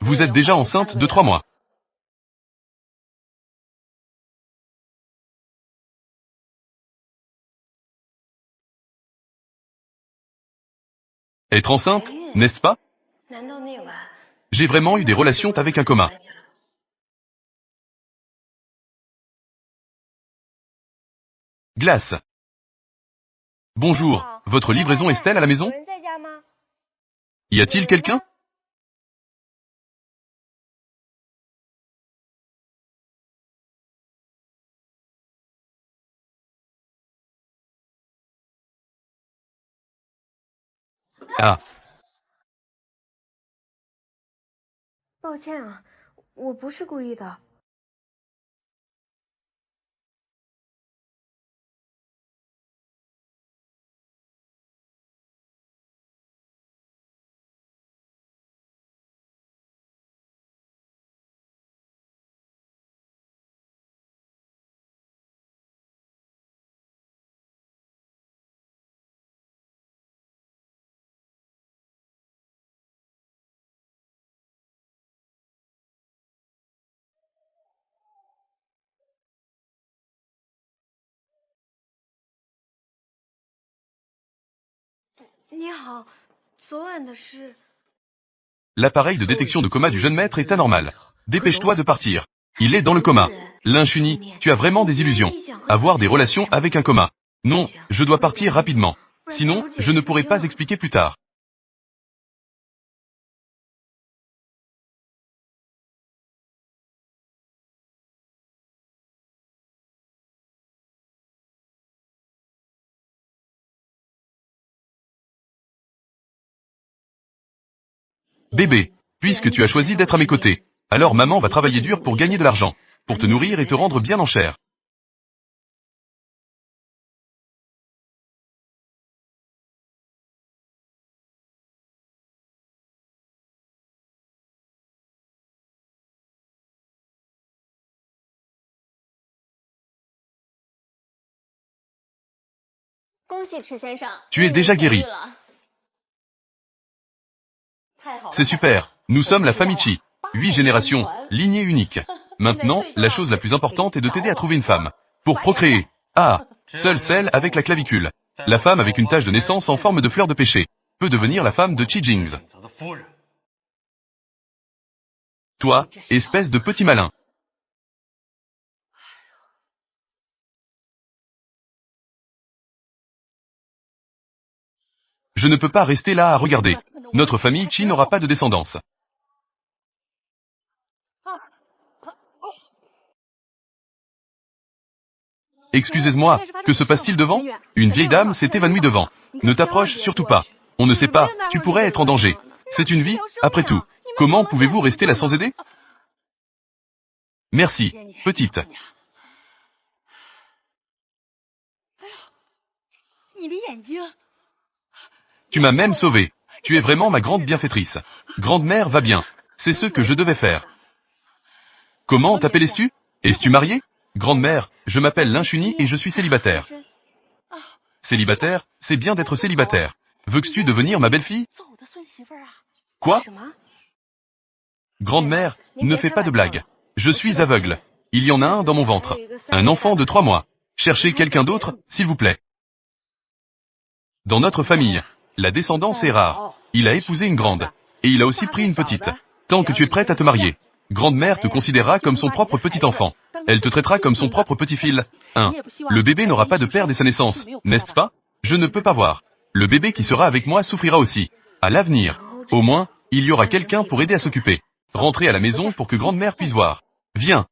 Vous êtes déjà enceinte de 3 mois. Être enceinte, n'est-ce pas? J'ai vraiment eu des relations avec un coma. Glace. Bonjour, votre livraison est-elle à la maison? Y a-t-il quelqu'un? Ah, 抱歉啊，我不是故意的。你好，昨晚的事。 l'appareil de détection de coma du jeune maître est anormal. Dépêche-toi de partir. Il est dans le coma. L'infini, tu as vraiment des illusions. Avoir des relations avec un coma. Non, je dois partir rapidement. Sinon, je ne pourrai pas expliquer plus tard. Bébé, puisque tu as choisi d'être à mes côtés, alors maman va travailler dur pour gagner de l'argent, pour te nourrir et te rendre bien en chair. Tu es déjà guéri. C'est super, nous sommes la famille Chi. 8 générations, lignée unique. Maintenant, la chose la plus importante est de t'aider à trouver une femme. Pour procréer. Ah, seule celle avec la clavicule. La femme avec une tache de naissance en forme de fleur de péché peut devenir la femme de Chi Jings. Toi, espèce de petit malin. Je ne peux pas rester là à regarder. Notre famille Chi n'aura pas de descendance. Excusez-moi, que se passe-t-il devant? Une vieille dame s'est évanouie devant. Ne t'approche surtout pas. On ne sait pas, tu pourrais être en danger. C'est une vie, après tout. Comment pouvez-vous rester là sans aider? Merci, petite. Tu m'as même sauvé. Tu es vraiment ma grande bienfaitrice. Grande-mère va bien. C'est ce que je devais faire. Comment t'appelles-tu? Es-tu marié? Grande-mère, je m'appelle Linchuni et je suis célibataire. Célibataire, c'est bien d'être célibataire. Veux-tu devenir ma belle-fille? Quoi? Grande-mère, ne fais pas de blagues. Je suis aveugle. Il y en a un dans mon ventre. Un enfant de 3 mois. Cherchez quelqu'un d'autre, s'il vous plaît. Dans notre famille, la descendance est rare. Il a épousé une grande. Et il a aussi pris une petite. Tant que tu es prête à te marier, grand-mère te considérera comme son propre petit-enfant. Elle te traitera comme son propre petit-fil. 1. Le bébé n'aura pas de père dès sa naissance, n'est-ce pas? Je ne peux pas voir. Le bébé qui sera avec moi souffrira aussi. À l'avenir. Au moins, il y aura quelqu'un pour aider à s'occuper. Rentrez à la maison pour que grand-mère puisse voir. Viens.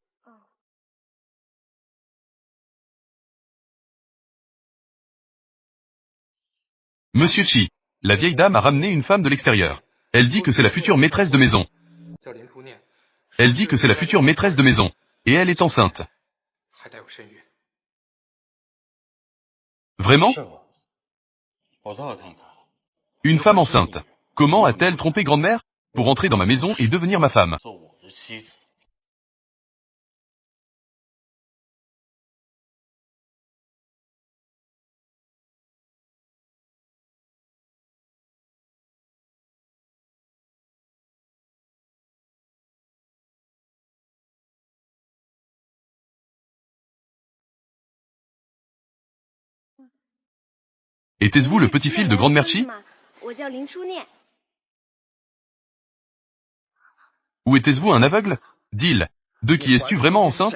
Monsieur Chi. La vieille dame a ramené une femme de l'extérieur. Elle dit que c'est la future maîtresse de maison. Elle dit que c'est la future maîtresse de maison. Et elle est enceinte. Vraiment? Une femme enceinte. Comment a-t-elle trompé grand-mère? Pour entrer dans ma maison et devenir ma femme. Était-ce-vous le petit-fils de Grande-mère Chi? Ou était-ce-vous un aveugle? Dis-le. De qui es-tu vraiment enceinte?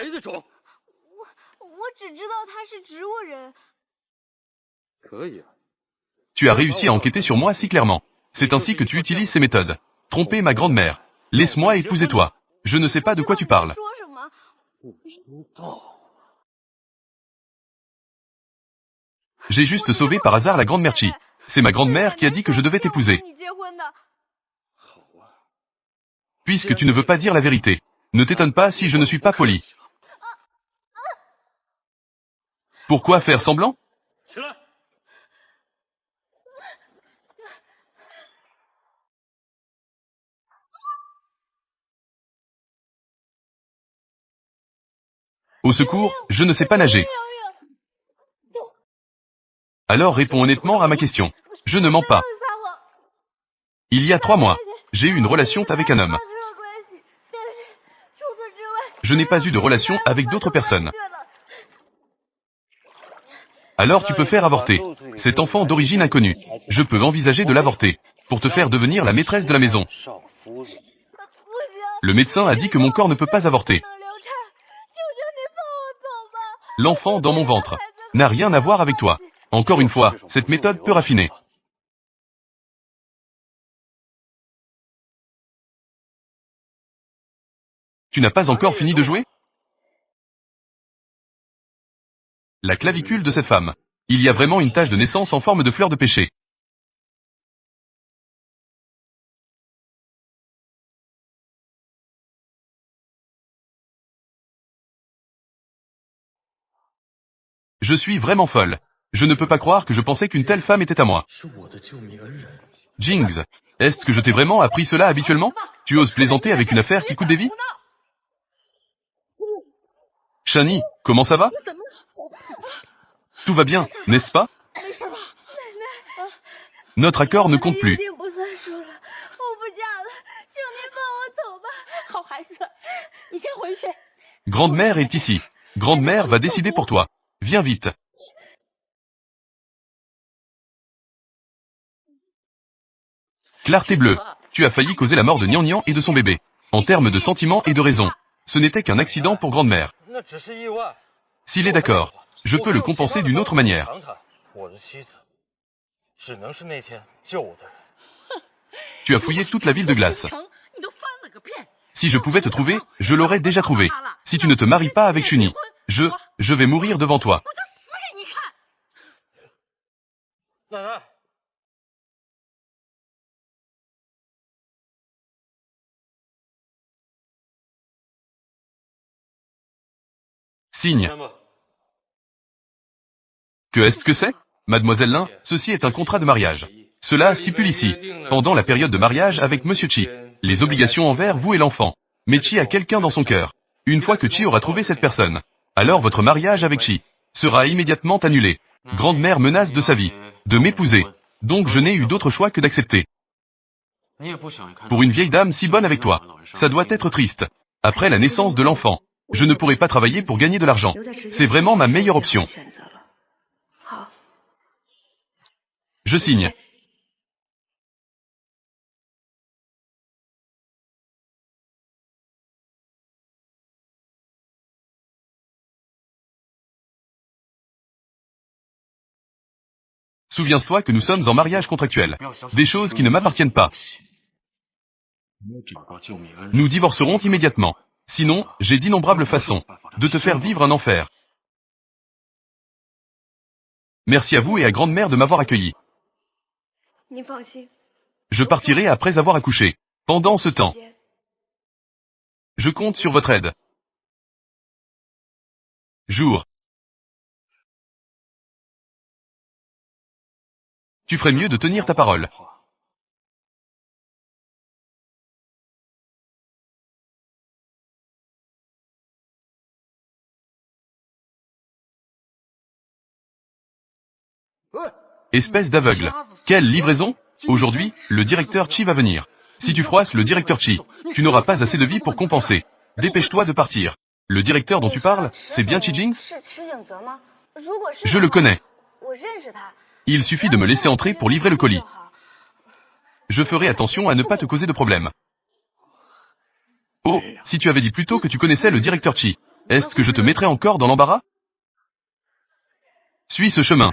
Tu as réussi à enquêter sur moi si clairement. C'est ainsi que tu utilises ces méthodes. Tromper ma grand-mère. Laisse-moi épouser toi. Je ne sais pas de quoi tu parles. J'ai juste sauvé par hasard la grande-mère Chi. C'est ma grand-mère qui a dit que je devais t'épouser. Puisque tu ne veux pas dire la vérité, ne t'étonne pas si je ne suis pas poli. Pourquoi faire semblant? Au secours, je ne sais pas nager. Alors réponds honnêtement à ma question. Je ne mens pas. Il y a 3 mois, j'ai eu une relation avec un homme. Je n'ai pas eu de relation avec d'autres personnes. Alors tu peux faire avorter. Cet enfant d'origine inconnue. Je peux envisager de l'avorter, pour te faire devenir la maîtresse de la maison. Le médecin a dit que mon corps ne peut pas avorter. L'enfant dans mon ventre n'a rien à voir avec toi. Encore une fois, cette méthode peut raffiner. Tu n'as pas encore fini de jouer? La clavicule de cette femme. Il y a vraiment une tache de naissance en forme de fleur de péché. Je suis vraiment folle. Je ne peux pas croire que je pensais qu'une telle femme était à moi. Jinx, est-ce que je t'ai vraiment appris cela habituellement? Tu oses plaisanter avec une affaire qui coûte des vies? Shani, comment ça va? Tout va bien, n'est-ce pas? Notre accord ne compte plus. Grande-mère est ici. Grande-mère va décider pour toi. Viens vite. Clarté bleue. Tu as failli causer la mort de Nian Nian et de son bébé. En termes de sentiments et de raison. Ce n'était qu'un accident pour grand-mère. S'il est d'accord, je peux le compenser d'une autre manière. Tu as fouillé toute la ville de glace. Si je pouvais te trouver, je l'aurais déjà trouvé. Si tu ne te maries pas avec Chuni, je vais mourir devant toi. Signe. Que est-ce que c'est? Mademoiselle Lin, ceci est un contrat de mariage. Cela stipule ici, pendant la période de mariage avec Monsieur Chi, les obligations envers vous et l'enfant. Mais Chi a quelqu'un dans son cœur. Une fois que Chi aura trouvé cette personne, alors votre mariage avec Chi sera immédiatement annulé. Grande-mère menace de sa vie, de m'épouser. Donc je n'ai eu d'autre choix que d'accepter. Pour une vieille dame si bonne avec toi, ça doit être triste. Après la naissance de l'enfant, je ne pourrai pas travailler pour gagner de l'argent. C'est vraiment ma meilleure option. Je signe. Souviens-toi que nous sommes en mariage contractuel. Des choses qui ne m'appartiennent pas. Nous divorcerons immédiatement. Sinon, j'ai d'innombrables façons de te faire vivre un enfer. Merci à vous et à grand-mère de m'avoir accueilli. Je partirai après avoir accouché. Pendant ce temps, je compte sur votre aide. Jour. Tu ferais mieux de tenir ta parole. Espèce d'aveugle. Quelle livraison? Aujourd'hui, le directeur Chi va venir. Si tu froisses le directeur Chi, tu n'auras pas assez de vie pour compenser. Dépêche-toi de partir. Le directeur dont tu parles, c'est bien Chi Jinx? Je le connais. Il suffit de me laisser entrer pour livrer le colis. Je ferai attention à ne pas te causer de problème. Oh, si tu avais dit plus tôt que tu connaissais le directeur Chi, est-ce que je te mettrais encore dans l'embarras? Suis ce chemin.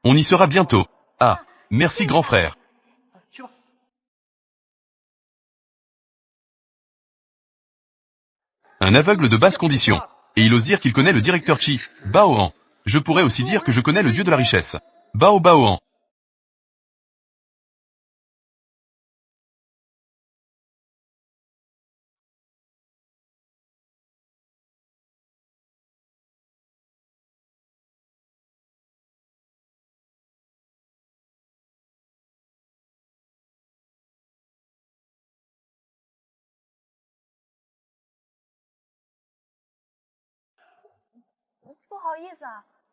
On y sera bientôt. Ah, merci grand frère. Un aveugle de basse condition. Et il ose dire qu'il connaît le directeur Chi, Baohan. Je pourrais aussi dire que je connais le dieu de la richesse, Bao Baohan.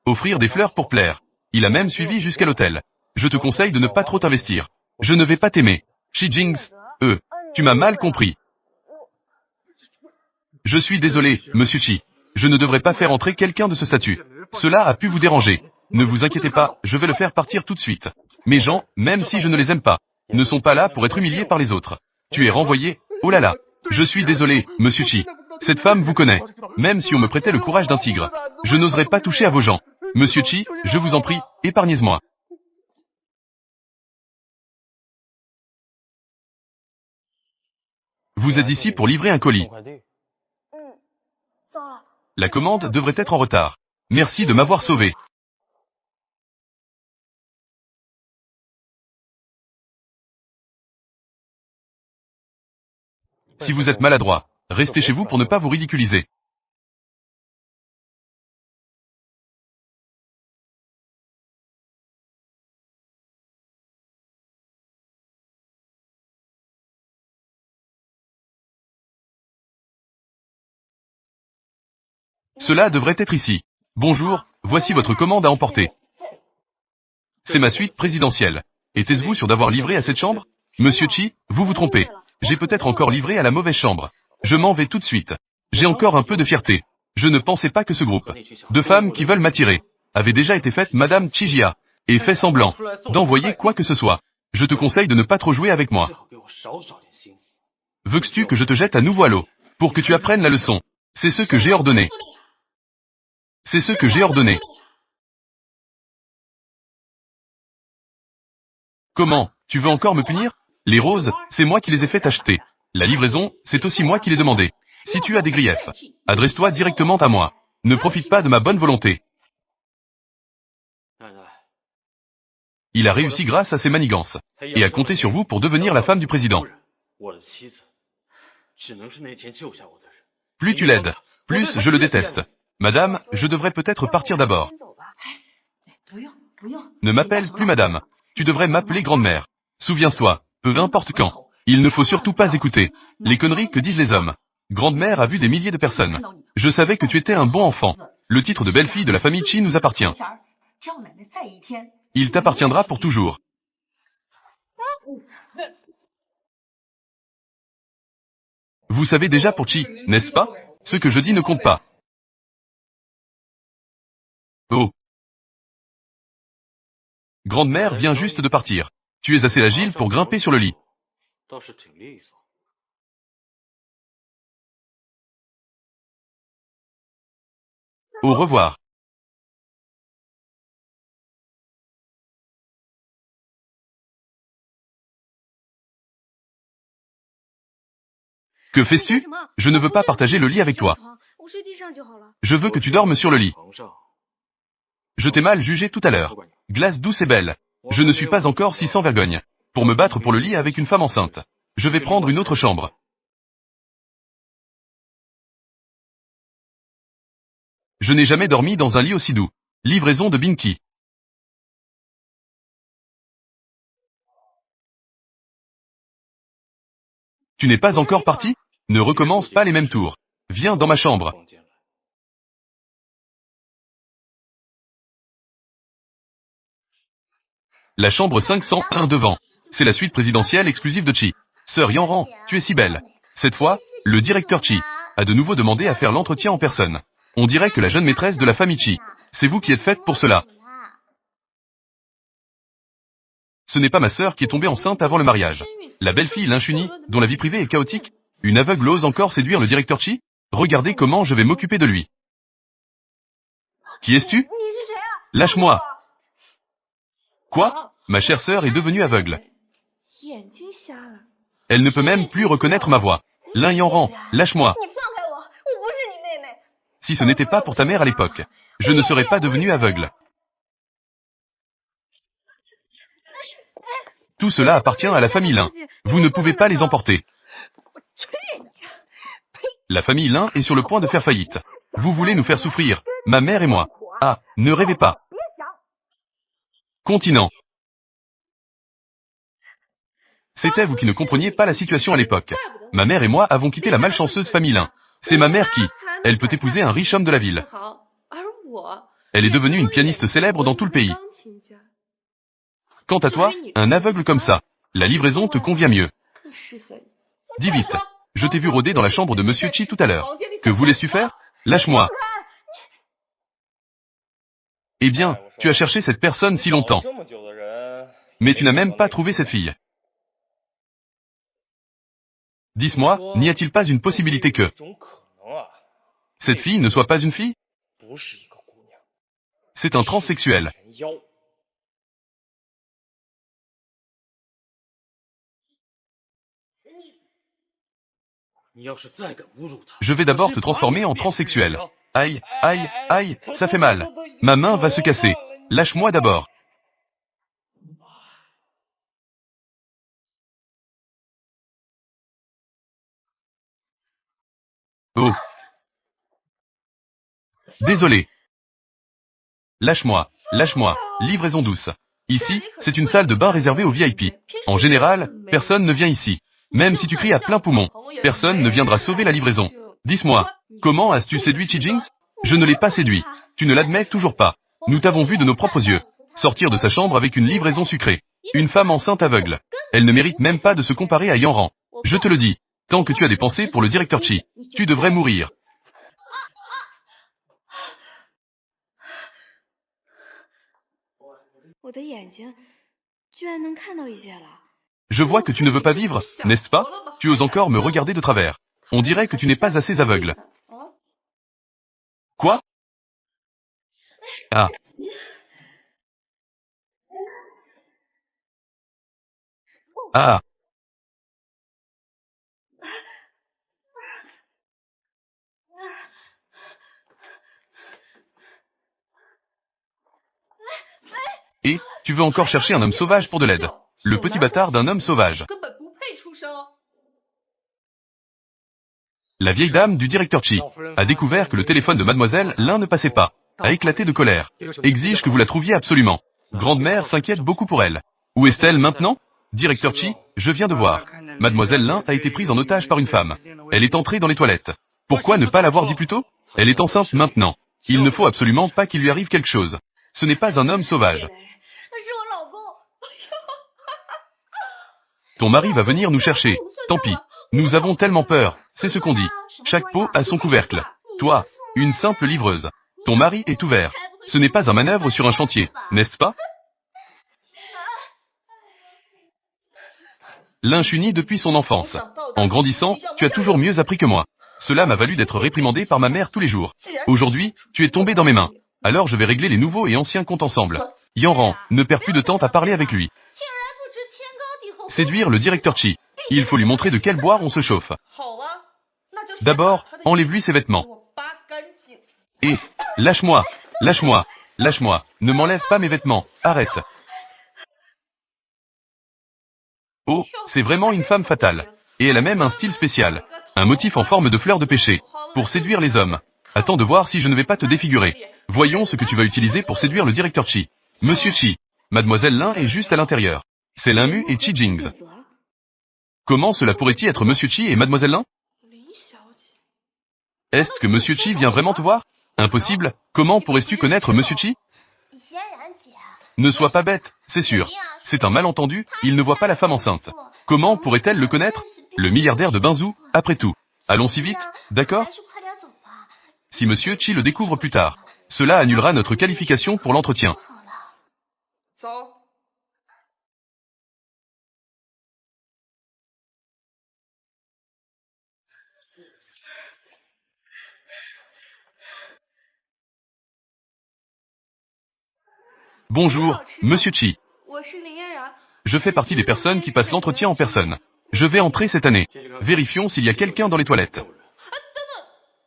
Offrir des fleurs pour plaire. Il a même suivi jusqu'à l'hôtel. Je te conseille de ne pas trop t'investir. Je ne vais pas t'aimer. Shi Jings, tu m'as mal compris. Je suis désolé, monsieur Chi. Je ne devrais pas faire entrer quelqu'un de ce statut. Cela a pu vous déranger. Ne vous inquiétez pas, je vais le faire partir tout de suite. Mes gens, même si je ne les aime pas, ne sont pas là pour être humiliés par les autres. Tu es renvoyé, oh là là. Je suis désolé, monsieur Chi. Cette femme vous connaît. Même si on me prêtait le courage d'un tigre, je n'oserais pas toucher à vos gens. Monsieur Chi, je vous en prie, épargnez-moi. Vous êtes ici pour livrer un colis. La commande devrait être en retard. Merci de m'avoir sauvé. Si vous êtes maladroit, restez chez vous pour ne pas vous ridiculiser. Cela devrait être ici. Bonjour, voici votre commande à emporter. C'est ma suite présidentielle. Était-vous sûr d'avoir livré à cette chambre? Monsieur Chi, vous vous trompez. J'ai peut-être encore livré à la mauvaise chambre. Je m'en vais tout de suite. J'ai encore un peu de fierté. Je ne pensais pas que ce groupe de femmes qui veulent m'attirer avait déjà été faite Madame Chijia, et fait semblant d'envoyer quoi que ce soit. Je te conseille de ne pas trop jouer avec moi. Veux-tu que je te jette à nouveau à l'eau, pour que tu apprennes la leçon? C'est ce que j'ai ordonné. C'est ce que j'ai ordonné. Comment? Tu veux encore me punir? Les roses, c'est moi qui les ai fait acheter. La livraison, c'est aussi moi qui l'ai demandé. Si tu as des griefs, adresse-toi directement à moi. Ne profite pas de ma bonne volonté. Il a réussi grâce à ses manigances, et a compté sur vous pour devenir la femme du président. Plus tu l'aides, plus je le déteste. Madame, je devrais peut-être partir d'abord. Ne m'appelle plus madame. Tu devrais m'appeler grand-mère. Souviens-toi, peu importe quand. Il ne faut surtout pas écouter les conneries que disent les hommes. Grande-mère a vu des milliers de personnes. Je savais que tu étais un bon enfant. Le titre de belle-fille de la famille Chi nous appartient. Il t'appartiendra pour toujours. Vous savez déjà pour Chi, n'est-ce pas? Ce que je dis ne compte pas. Oh. Grande-mère vient juste de partir. Tu es assez agile pour grimper sur le lit. Au revoir. Que fais-tu? Je ne veux pas partager le lit avec toi. Je veux que tu dormes sur le lit. Je t'ai mal jugé tout à l'heure. Glace douce et belle. Je ne suis pas encore si sans vergogne pour me battre pour le lit avec une femme enceinte. Je vais prendre une autre chambre. Je n'ai jamais dormi dans un lit aussi doux. Livraison de Binky. Tu n'es pas encore parti? Ne recommence pas les mêmes tours. Viens dans ma chambre. La chambre 501 devant. C'est la suite présidentielle exclusive de Chi. Sœur Yanran, tu es si belle. Cette fois, le directeur Chi a de nouveau demandé à faire l'entretien en personne. On dirait que la jeune maîtresse de la famille Chi C'est vous qui êtes faite pour cela. Ce n'est pas ma sœur qui est tombée enceinte avant le mariage. La belle-fille Lin Chunyi, dont la vie privée est chaotique. Une aveugle ose encore séduire le directeur Chi? Regardez comment je vais m'occuper de lui. Qui es-tu? Lâche-moi. Quoi? Ma chère sœur est devenue aveugle. Elle ne peut même plus reconnaître ma voix. Lin Yanran, lâche-moi. Si ce n'était pas pour ta mère à l'époque, je ne serais pas devenue aveugle. Tout cela appartient à la famille Lin. Vous ne pouvez pas les emporter. La famille Lin est sur le point de faire faillite. Vous voulez nous faire souffrir, ma mère et moi. Ah, ne rêvez pas. Continent. C'était vous qui ne compreniez pas la situation à l'époque. Ma mère et moi avons quitté la malchanceuse famille Lin. C'est ma mère qui, elle peut épouser un riche homme de la ville. Elle est devenue une pianiste célèbre dans tout le pays. Quant à toi, un aveugle comme ça, la livraison te convient mieux. Dis vite. Je t'ai vu rôder dans la chambre de Monsieur Chi tout à l'heure. Que voulais-tu faire? Lâche-moi. Eh bien, tu as cherché cette personne si longtemps. Mais tu n'as même pas trouvé cette fille. Dis-moi, n'y a-t-il pas une possibilité que cette fille ne soit pas une fille? C'est un transsexuel. Je vais d'abord te transformer en transsexuel. Aïe, aïe, aïe, ça fait mal. Ma main va se casser. Lâche-moi d'abord. Oh. Désolé. Lâche-moi, lâche-moi, livraison douce. Ici, c'est une salle de bain réservée aux VIP. En général, personne ne vient ici. Même si tu cries à plein poumon, personne ne viendra sauver la livraison. Dis-moi, comment as-tu séduit Chi Jings? Je ne l'ai pas séduit. Tu ne l'admets toujours pas. Nous t'avons vu de nos propres yeux. Sortir de sa chambre avec une livraison sucrée. Une femme enceinte aveugle. Elle ne mérite même pas de se comparer à Yanran. Je te le dis. Tant que tu as des pensées pour le directeur Chi, tu devrais mourir. Je vois que tu ne veux pas vivre, n'est-ce pas? Tu oses encore me regarder de travers. On dirait que tu n'es pas assez aveugle. Quoi? Ah. Ah. Et, tu veux encore chercher un homme sauvage pour de l'aide. Le petit bâtard d'un homme sauvage. La vieille dame du directeur Chi a découvert que le téléphone de mademoiselle Lin ne passait pas. A éclaté de colère. Exige que vous la trouviez absolument. Grande-mère s'inquiète beaucoup pour elle. Où est-elle maintenant? Directeur Chi, je viens de voir. Mademoiselle Lin a été prise en otage par une femme. Elle est entrée dans les toilettes. Pourquoi ne pas l'avoir dit plus tôt? Elle est enceinte maintenant. Il ne faut absolument pas qu'il lui arrive quelque chose. Ce n'est pas un homme sauvage. Ton mari va venir nous chercher. Tant pis. Nous avons tellement peur. C'est ce qu'on dit. Chaque pot a son couvercle. Toi, une simple livreuse. Ton mari est ouvert. Ce n'est pas un manœuvre sur un chantier, n'est-ce pas? Lin Chunyi depuis son enfance. En grandissant, tu as toujours mieux appris que moi. Cela m'a valu d'être réprimandé par ma mère tous les jours. Aujourd'hui, tu es tombé dans mes mains. Alors je vais régler les nouveaux et anciens comptes ensemble. Yanran, ne perds plus de temps à parler avec lui. Séduire le directeur Chi. Il faut lui montrer de quel bois on se chauffe. D'abord, enlève-lui ses vêtements. Et, lâche-moi, lâche-moi, lâche-moi, ne m'enlève pas mes vêtements, arrête. Oh, c'est vraiment une femme fatale. Et elle a même un style spécial. Un motif en forme de fleur de pêcher. Pour séduire les hommes. Attends de voir si je ne vais pas te défigurer. Voyons ce que tu vas utiliser pour séduire le directeur Chi. Monsieur Chi. Mademoiselle Lin est juste à l'intérieur. C'est Lin Mu et Chi Jings. Comment cela pourrait-il être Monsieur Chi et Mademoiselle Lin? Est-ce que Monsieur Chi vient vraiment te voir? Impossible. Comment pourrais-tu connaître Monsieur Chi? Ne sois pas bête, c'est sûr. C'est un malentendu, il ne voit pas la femme enceinte. Comment pourrait-elle le connaître? Le milliardaire de Binzhou, après tout. Allons si vite, d'accord? Si Monsieur Chi le découvre plus tard, Cela annulera notre qualification pour l'entretien. Bonjour, Monsieur Chi. Je fais partie des personnes qui passent l'entretien en personne. Je vais entrer cette année. Vérifions s'il y a quelqu'un dans les toilettes.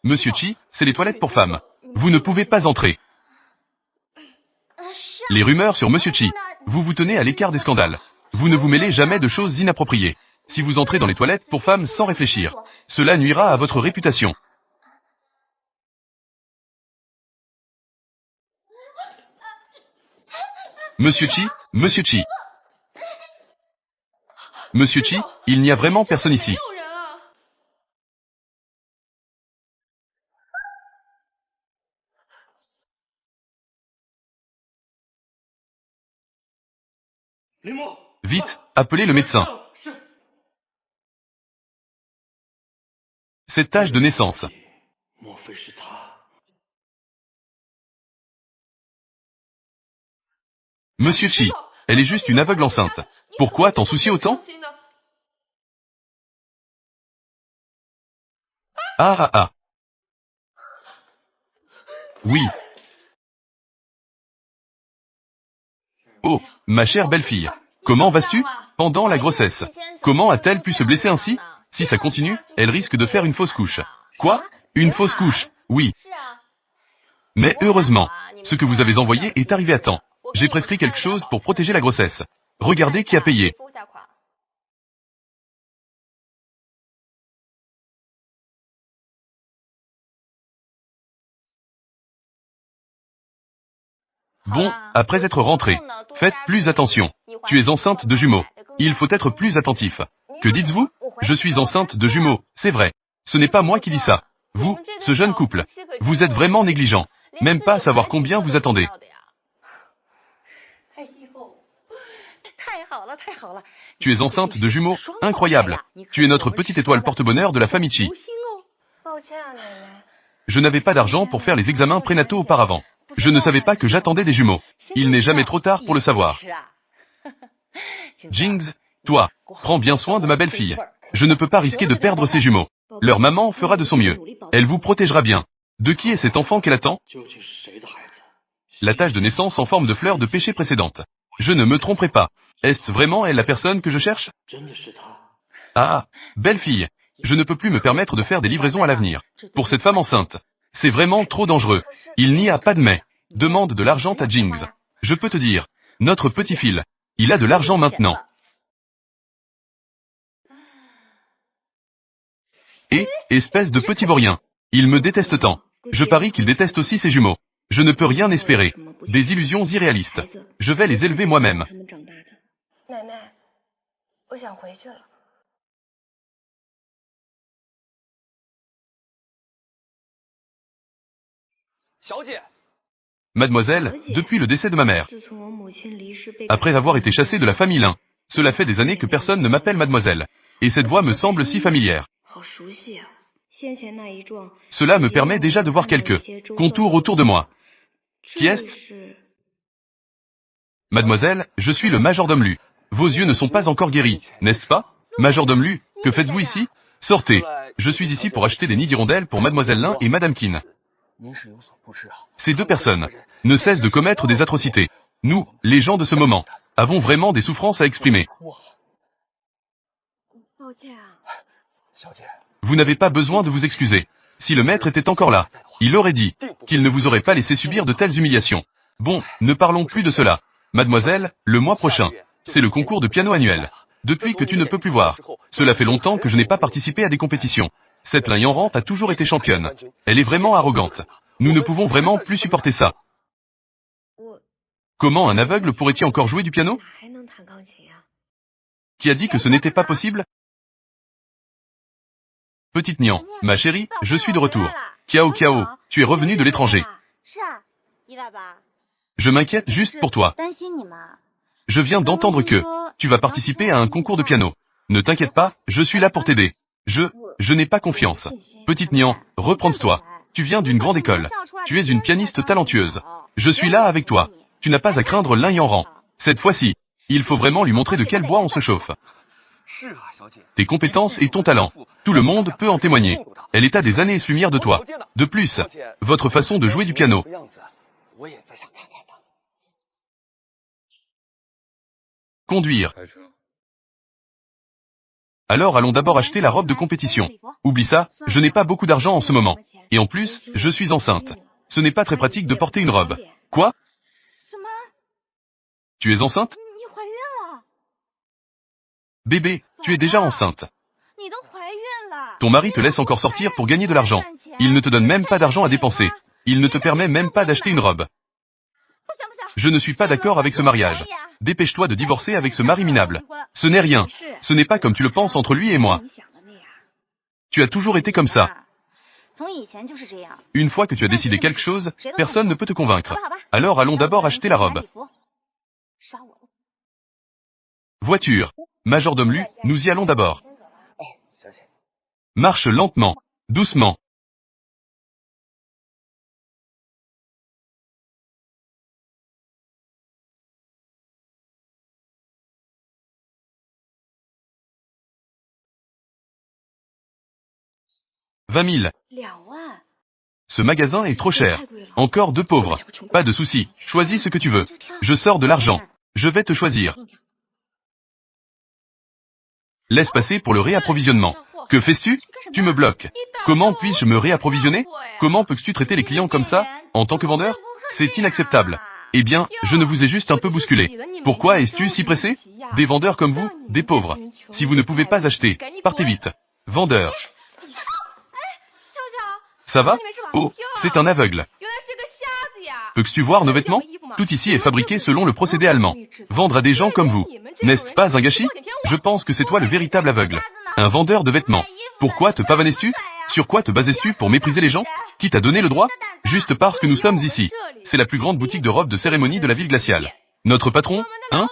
Monsieur Chi, c'est les toilettes pour femmes. Vous ne pouvez pas entrer. Les rumeurs sur Monsieur Chi. Vous vous tenez à l'écart des scandales. Vous ne vous mêlez jamais de choses inappropriées. Si vous entrez dans les toilettes pour femmes sans réfléchir, cela nuira à votre réputation. Monsieur Chi, Monsieur Chi. Monsieur Chi, il n'y a vraiment personne ici. Vite, appelez le médecin. Cette tâche de naissance. Monsieur Chi, elle est juste une aveugle enceinte. Pourquoi t'en soucies autant? Ah ah ah. Oui. Oh, ma chère belle-fille. Comment vas-tu? Pendant la grossesse. Comment a-t-elle pu se blesser ainsi? Si ça continue, elle risque de faire une fausse couche. Quoi? Une fausse couche? Oui. Mais heureusement, ce que vous avez envoyé est arrivé à temps. J'ai prescrit quelque chose pour protéger la grossesse. Regardez qui a payé. Bon, après être rentré, faites plus attention. Tu es enceinte de jumeaux. Il faut être plus attentif. Que dites-vous? Je suis enceinte de jumeaux, c'est vrai. Ce n'est pas moi qui dis ça. Vous, ce jeune couple, vous êtes vraiment négligent. Même pas à savoir combien vous attendez. Tu es enceinte de jumeaux, incroyable. Tu es notre petite étoile porte-bonheur de la famille Chi. Je n'avais pas d'argent pour faire les examens prénataux auparavant. Je ne savais pas que j'attendais des jumeaux. Il n'est jamais trop tard pour le savoir. Jings, toi, prends bien soin de ma belle-fille. Je ne peux pas risquer de perdre ces jumeaux. Leur maman fera de son mieux. Elle vous protégera bien. De qui est cet enfant qu'elle attend? La tache de naissance en forme de fleur de péché précédente. Je ne me tromperai pas. Est-ce vraiment elle la personne que je cherche? Ah, belle-fille, je ne peux plus me permettre de faire des livraisons à l'avenir. Pour cette femme enceinte, c'est vraiment trop dangereux. Il n'y a pas de mais. Demande de l'argent à Jings. Je peux te dire, notre petit fil, il a de l'argent maintenant. Et, espèce de petit vaurien, il me déteste tant. Je parie qu'il déteste aussi ses jumeaux. Je ne peux rien espérer. Des illusions irréalistes. Je vais les élever moi-même. Mademoiselle, depuis le décès de ma mère, après avoir été chassée de la famille Lin, cela fait des années que personne ne m'appelle mademoiselle. Et cette voix me semble si familière. Cela me permet déjà de voir quelques contours autour de moi. Qui est-ce? Mademoiselle, je suis le majordome Lu. Vos yeux ne sont pas encore guéris, n'est-ce pas? Majordome Lu, que faites-vous ici? Sortez. Je suis ici pour acheter des nids d'hirondelles pour Mademoiselle Lin et Madame Qin. Ces deux personnes ne cessent de commettre des atrocités. Nous, les gens de ce moment, avons vraiment des souffrances à exprimer. Vous n'avez pas besoin de vous excuser. Si le maître était encore là, il aurait dit qu'il ne vous aurait pas laissé subir de telles humiliations. Bon, ne parlons plus de cela. Mademoiselle, le mois prochain, c'est le concours de piano annuel. Depuis que tu ne peux plus voir, cela fait longtemps que je n'ai pas participé à des compétitions. Cette Lin Yanran a toujours été championne. Elle est vraiment arrogante. Nous ne pouvons vraiment plus supporter ça. Comment un aveugle pourrait-il encore jouer du piano? Qui a dit que ce n'était pas possible? Petite Nian, ma chérie, je suis de retour. Kiao Kiao, tu es revenu de l'étranger. Je m'inquiète juste pour toi. Je viens d'entendre que tu vas participer à un concours de piano. Ne t'inquiète pas, je suis là pour t'aider. Je n'ai pas confiance. Petite Nian, reprends-toi. Tu viens d'une grande école. Tu es une pianiste talentueuse. Je suis là avec toi. Tu n'as pas à craindre l'un y en rang. Cette fois-ci, il faut vraiment lui montrer de quel bois on se chauffe. Tes compétences et ton talent. Tout le monde peut en témoigner. Elle est à des années-lumière de toi. De plus, votre façon de jouer du piano. Conduire. Alors allons d'abord acheter la robe de compétition. Oublie ça, je n'ai pas beaucoup d'argent en ce moment. Et en plus, je suis enceinte. Ce n'est pas très pratique de porter une robe. Quoi? Tu es enceinte? Bébé, tu es déjà enceinte. Ton mari te laisse encore sortir pour gagner de l'argent. Il ne te donne même pas d'argent à dépenser. Il ne te permet même pas d'acheter une robe. Je ne suis pas d'accord avec ce mariage. Dépêche-toi de divorcer avec ce mari minable. Ce n'est rien. Ce n'est pas comme tu le penses entre lui et moi. Tu as toujours été comme ça. Une fois que tu as décidé quelque chose, personne ne peut te convaincre. Alors allons d'abord acheter la robe. Voiture. Majordome Lu, nous y allons d'abord. Marche lentement, doucement. $20 000. Ce magasin est trop cher. Encore deux pauvres. Pas de souci, choisis ce que tu veux. Je sors de l'argent. Je vais te choisir. Laisse passer pour le réapprovisionnement. Que fais-tu? Tu me bloques. Comment puis-je me réapprovisionner? Comment peux-tu traiter les clients comme ça, en tant que vendeur? C'est inacceptable. Eh bien, je ne vous ai juste un peu bousculé. Pourquoi es-tu si pressé? Des vendeurs comme vous, des pauvres. Si vous ne pouvez pas acheter, partez vite. Vendeur. Ça va? Oh, c'est un aveugle. Peux-tu voir nos vêtements? Tout ici est fabriqué selon le procédé allemand. Vendre à des gens comme vous. N'est-ce pas un gâchis? Je pense que c'est toi le véritable aveugle. Un vendeur de vêtements. Pourquoi te pavanes-tu? Sur quoi te bases-tu pour mépriser les gens? Qui t'a donné le droit? Juste parce que nous sommes ici. C'est la plus grande boutique de robes de cérémonie de la ville glaciale. Notre patron, hein?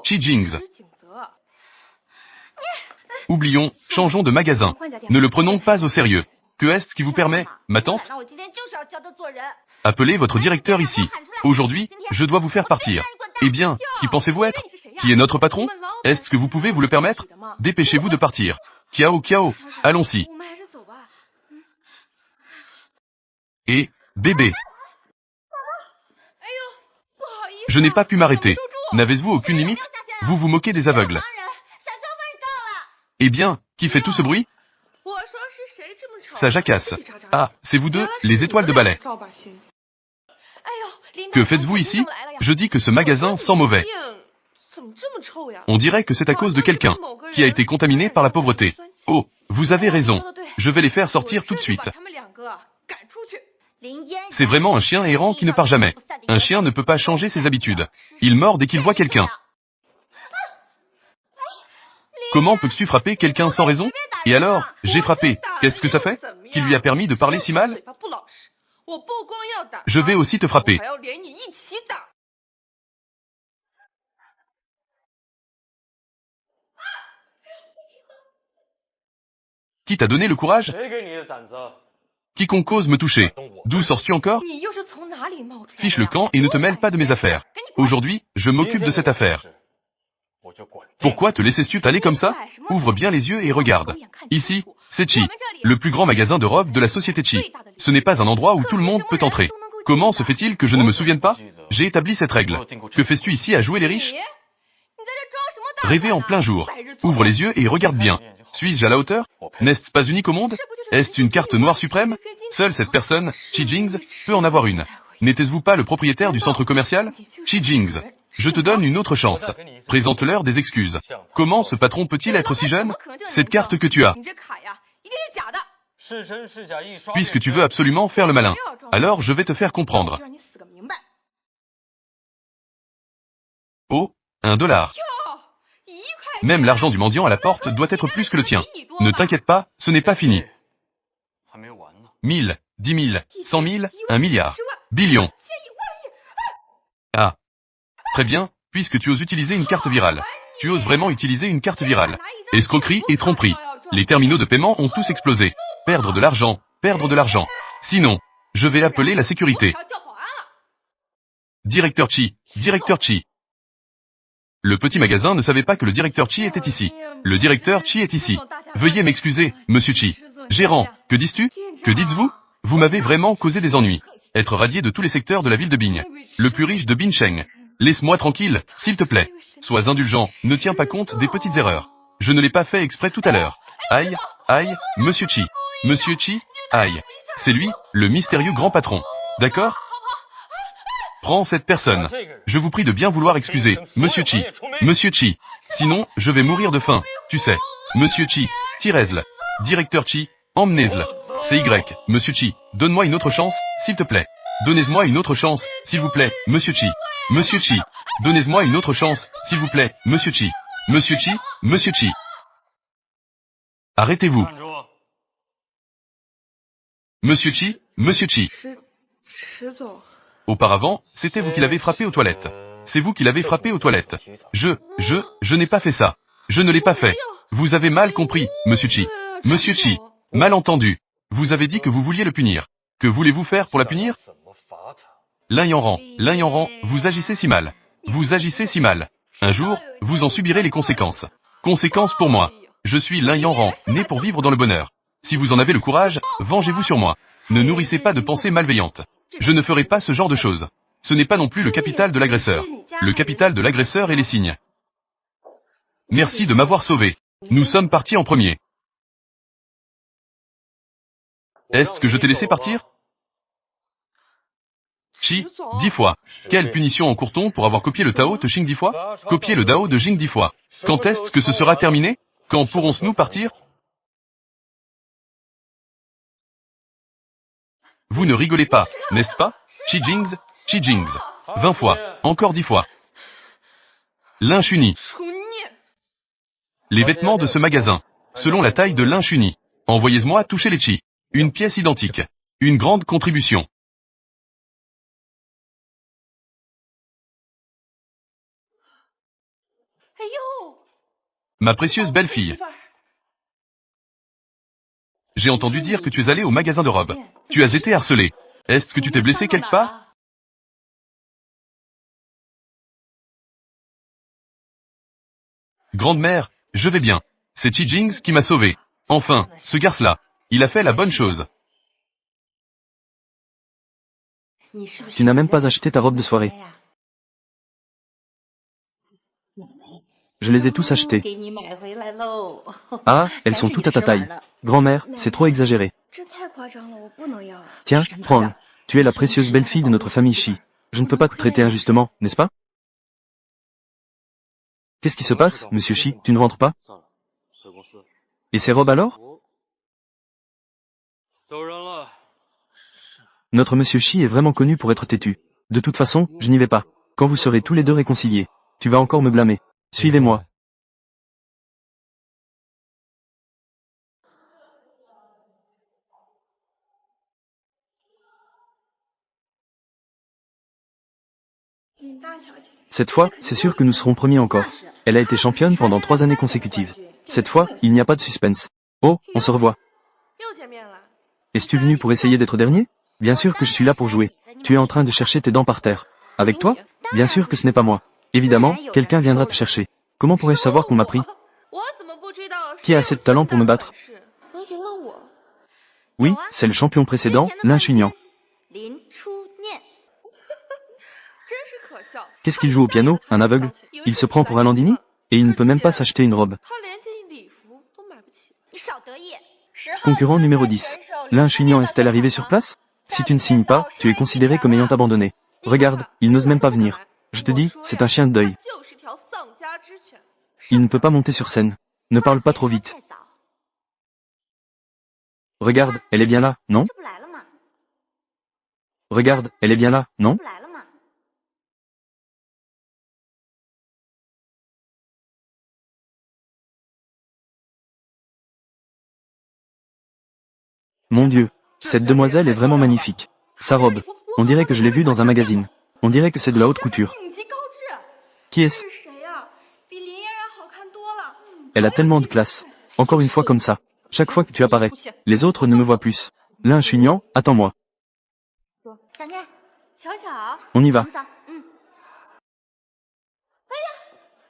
Xi Jinping. Oublions, changeons de magasin. Ne le prenons pas au sérieux. Que est-ce qui vous permet, ma tante? Appelez votre directeur ici. Aujourd'hui, je dois vous faire partir. Eh bien, qui pensez-vous être? Qui est notre patron? Est-ce que vous pouvez vous le permettre? Dépêchez-vous de partir. Kiao Kiao, allons-y. Et, bébé. Je n'ai pas pu m'arrêter. N'avez-vous aucune limite? Vous vous moquez des aveugles. Eh bien, qui fait tout ce bruit? Ça jacasse. Ah, c'est vous deux, les étoiles de ballet. Que faites-vous ici? Je dis que ce magasin sent mauvais. On dirait que c'est à cause de quelqu'un qui a été contaminé par la pauvreté. Oh, vous avez raison. Je vais les faire sortir tout de suite. C'est vraiment un chien errant qui ne part jamais. Un chien ne peut pas changer ses habitudes. Il mord dès qu'il voit quelqu'un. Comment peux-tu frapper quelqu'un sans raison? Et alors, j'ai frappé. Qu'est-ce que ça fait? Qui lui a permis de parler si mal? Je vais aussi te frapper. Qui t'a donné le courage? Quiconque ose me toucher. D'où sors-tu encore? Fiche le camp et ne te mêle pas de mes affaires. Aujourd'hui, je m'occupe de cette affaire. Pourquoi te laissais-tu aller comme ça? Ouvre bien les yeux et regarde. Ici, c'est Chi, le plus grand magasin de robes de la société Chi. Ce n'est pas un endroit où tout le monde peut entrer. Comment se fait-il que je ne me souvienne pas? J'ai établi cette règle. Que fais-tu ici à jouer les riches? Rêver en plein jour. Ouvre les yeux et regarde bien. Suis-je à la hauteur? N'est-ce pas unique au monde? Est-ce une carte noire suprême? Seule cette personne, Xi Jinping, peut en avoir une. N'était-vous pas le propriétaire du centre commercial? Xi Jinping. Je te donne une autre chance. Présente-leur des excuses. Comment ce patron peut-il être si jeune? Cette carte que tu as. Puisque tu veux absolument faire le malin, alors je vais te faire comprendre. Oh, $1. Même l'argent du mendiant à la porte doit être plus que le tien. Ne t'inquiète pas, ce n'est pas fini. 1000, 10 000, 100 000, 1 milliard. Billion. Ah. Très bien, puisque tu oses utiliser une carte virale. Tu oses vraiment utiliser une carte virale. Escroquerie et tromperie. Les terminaux de paiement ont tous explosé. Perdre de l'argent, perdre de l'argent. Sinon, je vais appeler la sécurité. Directeur Chi, directeur Chi. Le petit magasin ne savait pas que le directeur Chi était ici. Le directeur Chi est ici. Veuillez m'excuser, monsieur Chi. Gérant, que dis-tu? Que dites-vous? Vous m'avez vraiment causé des ennuis. Être radié de tous les secteurs de la ville de Bing. Le plus riche de Bincheng. Laisse-moi tranquille, s'il te plaît. Sois indulgent, ne tiens pas compte des petites erreurs. Je ne l'ai pas fait exprès tout à l'heure. Aïe, aïe, monsieur Chi. Monsieur Chi, aïe. C'est lui, le mystérieux grand patron. D'accord? Prends cette personne. Je vous prie de bien vouloir excuser, monsieur Chi. Monsieur Chi. Sinon, je vais mourir de faim, tu sais. Monsieur Chi, tirez-le. Directeur Chi, emmenez-le. C'est Y, monsieur Chi. Donne-moi une autre chance, s'il te plaît. Donnez-moi une autre chance, s'il vous plaît, monsieur Chi. Monsieur Chi. Donnez-moi une autre chance, s'il vous plaît, monsieur Chi. Monsieur Chi, monsieur Chi. Arrêtez-vous. Monsieur Chi, monsieur Chi. Auparavant, c'était vous qui l'avez frappé aux toilettes. C'est vous qui l'avez frappé aux toilettes. Je n'ai pas fait ça. Je ne l'ai pas fait. Vous avez mal compris, monsieur Chi. Monsieur Chi. Mal entendu. Vous avez dit que vous vouliez le punir. Que voulez-vous faire pour la punir? Lin Yanran, vous agissez si mal. Vous agissez si mal. Un jour, vous en subirez les conséquences. Conséquences pour moi. Je suis Lin Yanran, né pour vivre dans le bonheur. Si vous en avez le courage, vengez-vous sur moi. Ne nourrissez pas de pensées malveillantes. Je ne ferai pas ce genre de choses. Ce n'est pas non plus le capital de l'agresseur. Le capital de l'agresseur est les signes. Merci de m'avoir sauvé. Nous sommes partis en premier. Est-ce que je t'ai laissé partir? Chi, 10 fois. Quelle punition encourt-on pour avoir copié le Tao de Jing 10 fois? Copier le Dao de Jing 10 fois. Quand est-ce que ce sera terminé? Quand pourrons-nous partir? Vous ne rigolez pas, n'est-ce pas? Chi Jings. 20 fois. Encore 10 fois. Lin Chuni. Les vêtements de ce magasin. Selon la taille de Lin Chuni. Envoyez-moi toucher les chi. Une pièce identique. Une grande contribution. Ma précieuse belle-fille. J'ai entendu dire que tu es allé au magasin de robes. Tu as été harcelé. Est-ce que tu t'es blessé quelque part? Grande-mère, je vais bien. C'est Chi Jings qui m'a sauvé. Enfin, ce garce-là. Il a fait la bonne chose. Tu n'as même pas acheté ta robe de soirée. Je les ai tous achetés. Ah, elles sont toutes à ta taille. Grand-mère, c'est trop exagéré. Tiens, prends-le. Tu es la précieuse belle-fille de notre famille Chi. Je ne peux pas te traiter injustement, n'est-ce pas? Qu'est-ce qui se passe, monsieur Chi? Tu ne rentres pas? Et ces robes alors? Notre monsieur Chi est vraiment connu pour être têtu. De toute façon, je n'y vais pas. Quand vous serez tous les deux réconciliés, tu vas encore me blâmer. Suivez-moi. Cette fois, c'est sûr que nous serons premiers encore. Elle a été championne pendant 3 années consécutives. Cette fois, il n'y a pas de suspense. Oh, on se revoit. Es-tu venu pour essayer d'être dernier? Bien sûr que je suis là pour jouer. Tu es en train de chercher tes dents par terre. Avec toi? Bien sûr que ce n'est pas moi. Évidemment, quelqu'un viendra te chercher. Comment pourrais-je savoir qu'on m'a pris? Qui a assez de talent pour me battre? Oui, c'est le champion précédent, Lin Chunian. Qu'est-ce qu'il joue au piano, un aveugle? Il se prend pour un Landini? Et il ne peut même pas s'acheter une robe. Concurrent numéro 10. Lin Chunian est-elle arrivée sur place? Si tu ne signes pas, tu es considéré comme ayant abandonné. Regarde, il n'ose même pas venir. Je te dis, c'est un chien de deuil. Il ne peut pas monter sur scène. Ne parle pas trop vite. Regarde, elle est bien là, non? Regarde, elle est bien là, non? Mon Dieu, cette demoiselle est vraiment magnifique. Sa robe, on dirait que je l'ai vue dans un magazine. On dirait que c'est de la haute couture. Qui est-ce? Elle a tellement de classe. Encore une fois comme ça. Chaque fois que tu apparais, les autres ne me voient plus. Lin Chunian, attends-moi. On y va.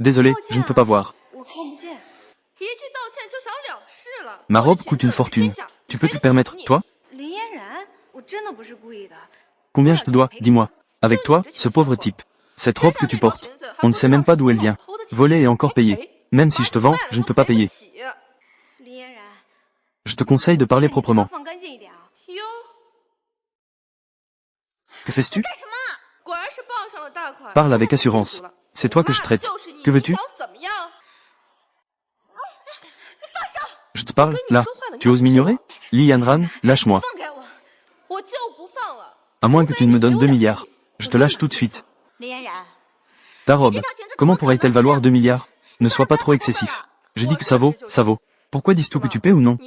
Désolé, je ne peux pas voir. Ma robe coûte une fortune. Tu peux te permettre, toi? Combien je te dois, dis-moi. Avec toi, ce pauvre type. Cette robe que tu portes, on ne sait même pas d'où elle vient. Volée et encore payée. Même si je te vends, je ne peux pas payer. Je te conseille de parler proprement. Que fais-tu? Parle avec assurance. C'est toi que je traite. Que veux-tu? Je te parle, là. Tu oses m'ignorer? Li Yanran, lâche-moi. À moins que tu ne me donnes 2 milliards. Je te lâche tout de suite. Ta robe, comment pourrait-elle valoir 2 milliards? Ne sois pas trop excessif. Je dis que ça vaut, ça vaut. Pourquoi dis-tu que tu paies ou non?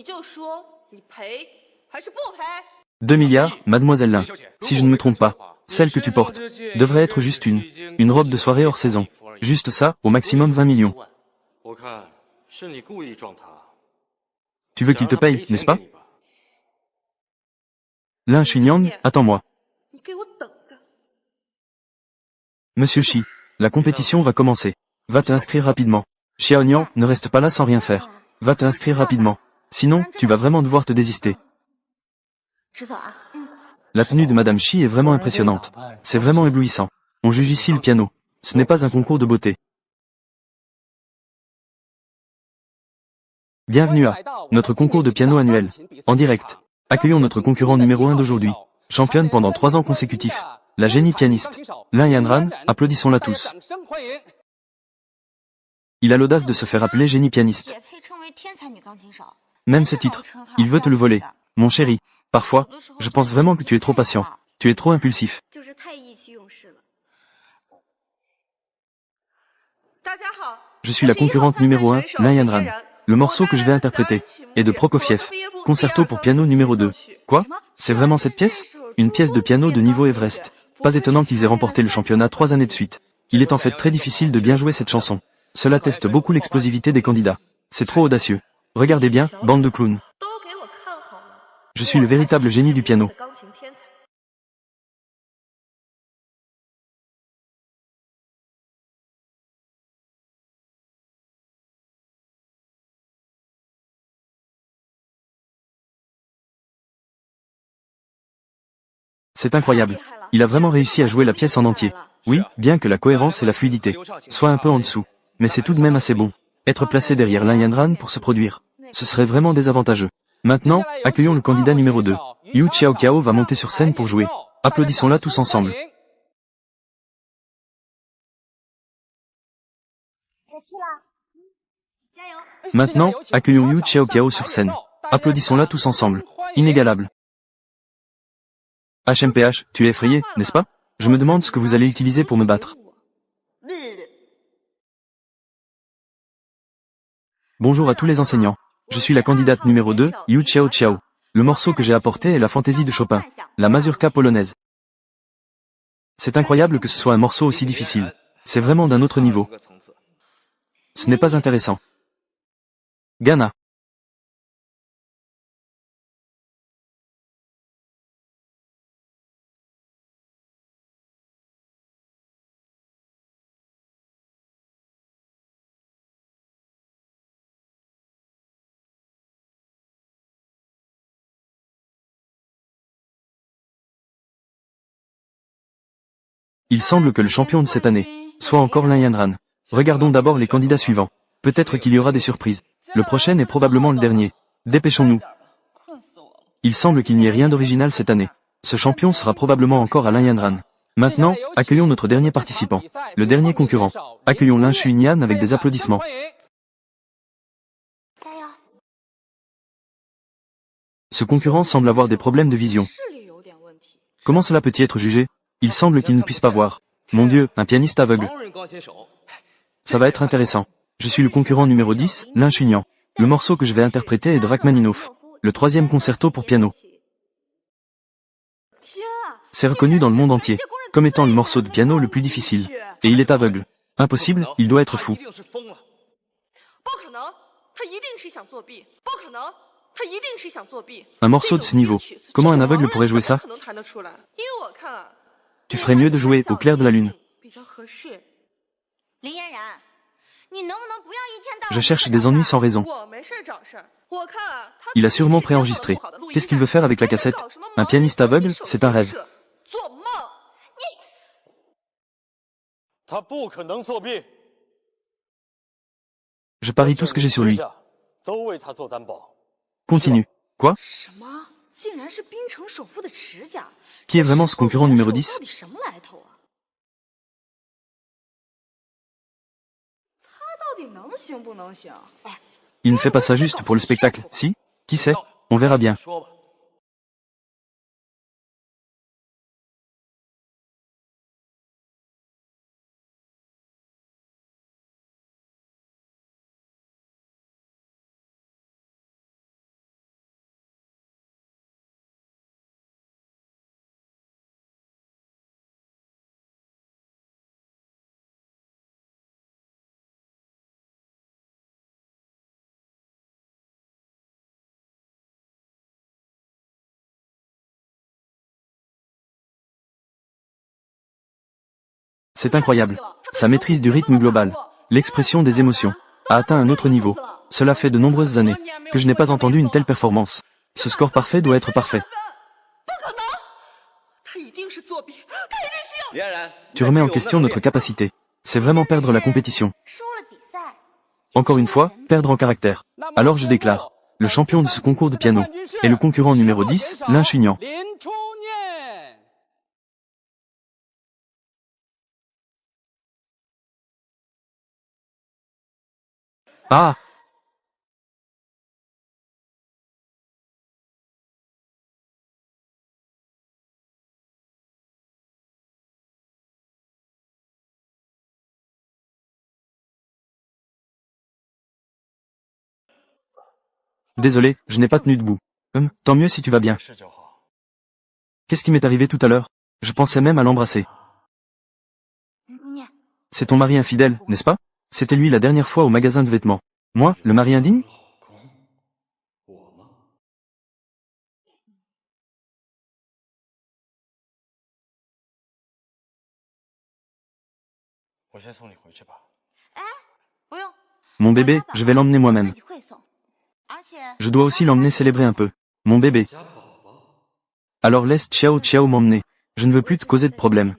2 milliards, mademoiselle Lin. Si je ne me trompe pas, celle que tu portes devrait être juste une robe de soirée hors saison. Juste ça, au maximum 20 millions. Tu veux qu'il te paye, n'est-ce pas? Lin Chunian, attends-moi. Monsieur Shi, la compétition va commencer. Va te inscrire rapidement. Xiaonian, ne reste pas là sans rien faire. Va te inscrire rapidement. Sinon, tu vas vraiment devoir te désister. La tenue de Madame Shi est vraiment impressionnante. C'est vraiment éblouissant. On juge ici le piano. Ce n'est pas un concours de beauté. Bienvenue à notre concours de piano annuel. En direct. Accueillons notre concurrent numéro 1 d'aujourd'hui. Championne pendant 3 ans consécutifs. La génie pianiste. Lin Yanran, applaudissons-la tous. Il a l'audace de se faire appeler génie pianiste. Même ce titre, il veut te le voler. Mon chéri, parfois, je pense vraiment que tu es trop patient. Tu es trop impulsif. Je suis la concurrente numéro 1, Lin Yanran. Le morceau que je vais interpréter est de Prokofiev, concerto pour piano numéro 2. Quoi? C'est vraiment cette pièce? Une pièce de piano de niveau Everest. Pas étonnant qu'ils aient remporté le championnat 3 années de suite. Il est en fait très difficile de bien jouer cette chanson. Cela teste beaucoup l'explosivité des candidats. C'est trop audacieux. Regardez bien, bande de clowns. Je suis le véritable génie du piano. C'est incroyable. Il a vraiment réussi à jouer la pièce en entier. Oui, bien que la cohérence et la fluidité soient un peu en dessous. Mais c'est tout de même assez bon. Être placé derrière Lin Yanran pour se produire, ce serait vraiment désavantageux. Maintenant, accueillons le candidat numéro 2. Yu Xiaoqiao va monter sur scène pour jouer. Applaudissons-la tous ensemble. Maintenant, accueillons Yu Xiaoqiao sur scène. Applaudissons-la tous ensemble. Inégalable. HMPH, tu es effrayé, n'est-ce pas? Je me demande ce que vous allez utiliser pour me battre. Bonjour à tous les enseignants. Je suis la candidate numéro 2, Yu Xiaoqiao. Le morceau que j'ai apporté est la fantaisie de Chopin, la mazurka polonaise. C'est incroyable que ce soit un morceau aussi difficile. C'est vraiment d'un autre niveau. Ce n'est pas intéressant. Ghana. Il semble que le champion de cette année soit encore Lin Yanran. Regardons d'abord les candidats suivants. Peut-être qu'il y aura des surprises. Le prochain est probablement le dernier. Dépêchons-nous. Il semble qu'il n'y ait rien d'original cette année. Ce champion sera probablement encore à Lin Yanran. Maintenant, accueillons notre dernier participant. Le dernier concurrent. Accueillons Lin Chunian avec des applaudissements. Ce concurrent semble avoir des problèmes de vision. Comment cela peut-il être jugé? Il semble qu'il ne puisse pas voir. Mon Dieu, un pianiste aveugle. Ça va être intéressant. Je suis le concurrent numéro 10, Lin Chunian. Le morceau que je vais interpréter est de Rachmaninoff, le 3e concerto pour piano. C'est reconnu dans le monde entier comme étant le morceau de piano le plus difficile. Et il est aveugle. Impossible, il doit être fou. Un morceau de ce niveau. Comment un aveugle pourrait jouer ça? Tu ferais mieux de jouer au clair de la lune. Je cherche des ennuis sans raison. Il a sûrement préenregistré. Qu'est-ce qu'il veut faire avec la cassette? Un pianiste aveugle, c'est un rêve. Je parie tout ce que j'ai sur lui. Continue. Quoi? Qui est vraiment ce concurrent numéro 10? Il ne fait pas ça juste pour le spectacle, si? Qui sait? On verra bien. C'est incroyable. Sa maîtrise du rythme global, l'expression des émotions, a atteint un autre niveau. Cela fait de nombreuses années que je n'ai pas entendu une telle performance. Ce score parfait doit être parfait. Tu remets en question notre capacité. C'est vraiment perdre la compétition. Encore une fois, perdre en caractère. Alors je déclare, le champion de ce concours de piano est le concurrent numéro 10, Lin Chunian. Ah! Désolé, je n'ai pas tenu debout. Tant mieux si tu vas bien. Qu'est-ce qui m'est arrivé tout à l'heure? Je pensais même à l'embrasser. C'est ton mari infidèle, n'est-ce pas? C'était lui la dernière fois au magasin de vêtements. Moi, le mari indigne? Mon bébé, je vais l'emmener moi-même. Je dois aussi l'emmener célébrer un peu. Mon bébé. Alors laisse Xiao Xiao m'emmener. Je ne veux plus te causer de problème.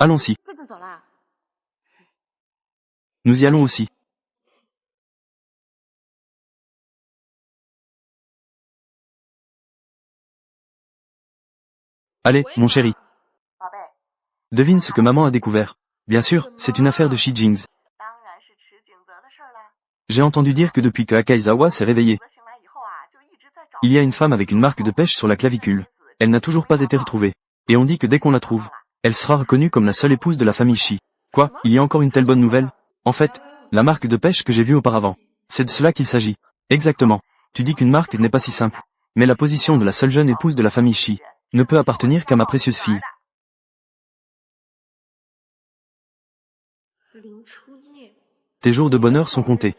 Allons-y. Nous y allons aussi. Allez, mon chéri. Devine ce que maman a découvert. Bien sûr, c'est une affaire de Shi Jingzi. J'ai entendu dire que depuis que Akaizawa s'est réveillé, il y a une femme avec une marque de pêche sur la clavicule. Elle n'a toujours pas été retrouvée. Et on dit que dès qu'on la trouve, elle sera reconnue comme la seule épouse de la famille Shi. Quoi, il y a encore une telle bonne nouvelle? En fait, la marque de pêche que j'ai vue auparavant. C'est de cela qu'il s'agit. Exactement. Tu dis qu'une marque n'est pas si simple. Mais la position de la seule jeune épouse de la famille Shi ne peut appartenir qu'à ma précieuse fille. Tes jours de bonheur sont comptés.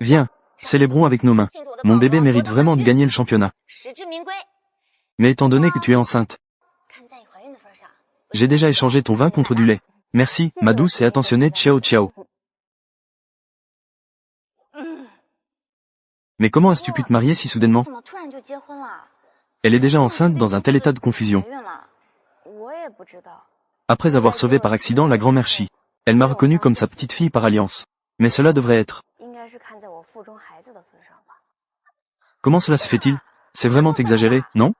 Viens, célébrons avec nos mains. Mon bébé mérite vraiment de gagner le championnat. Mais étant donné que tu es enceinte, j'ai déjà échangé ton vin contre du lait. Merci, ma douce et attentionnée Xiao Xiao. Mais comment as-tu pu te marier si soudainement? Elle est déjà enceinte dans un tel état de confusion. Après avoir sauvé par accident la grand-mère Shi, elle m'a reconnu comme sa petite fille par alliance. Mais cela devrait être. Comment cela se fait-il? C'est vraiment exagéré, non?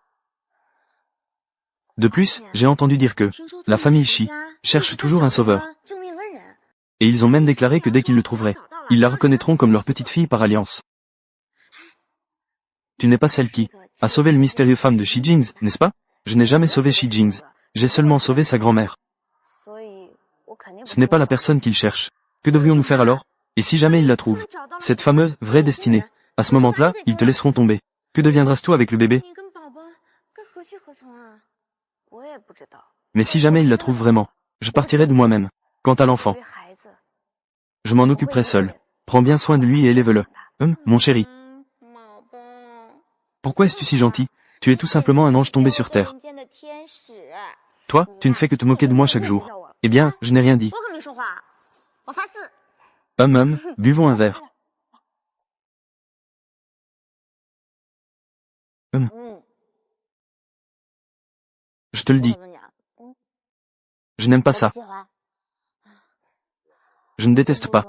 De plus, j'ai entendu dire que la famille Shi cherche toujours un sauveur. Et ils ont même déclaré que dès qu'ils le trouveraient, ils la reconnaîtront comme leur petite fille par alliance. Tu n'es pas celle qui a sauvé le mystérieux femme de Shi Jingzi, n'est-ce pas? Je n'ai jamais sauvé Shi Jingzi. J'ai seulement sauvé sa grand-mère. Ce n'est pas la personne qu'il cherche. Que devrions-nous faire alors? Et si jamais ils la trouvent? Cette fameuse vraie destinée. À ce moment-là, ils te laisseront tomber. Que deviendras-tu avec le bébé? Mais si jamais il la trouve vraiment, je partirai de moi-même. Quant à l'enfant, je m'en occuperai seul. Prends bien soin de lui et élève-le. Mon chéri. Pourquoi es-tu si gentil? Tu es tout simplement un ange tombé sur terre. Toi, tu ne fais que te moquer de moi chaque jour. Eh bien, je n'ai rien dit. Buvons un verre. Je te le dis. Je n'aime pas ça. Je ne déteste pas.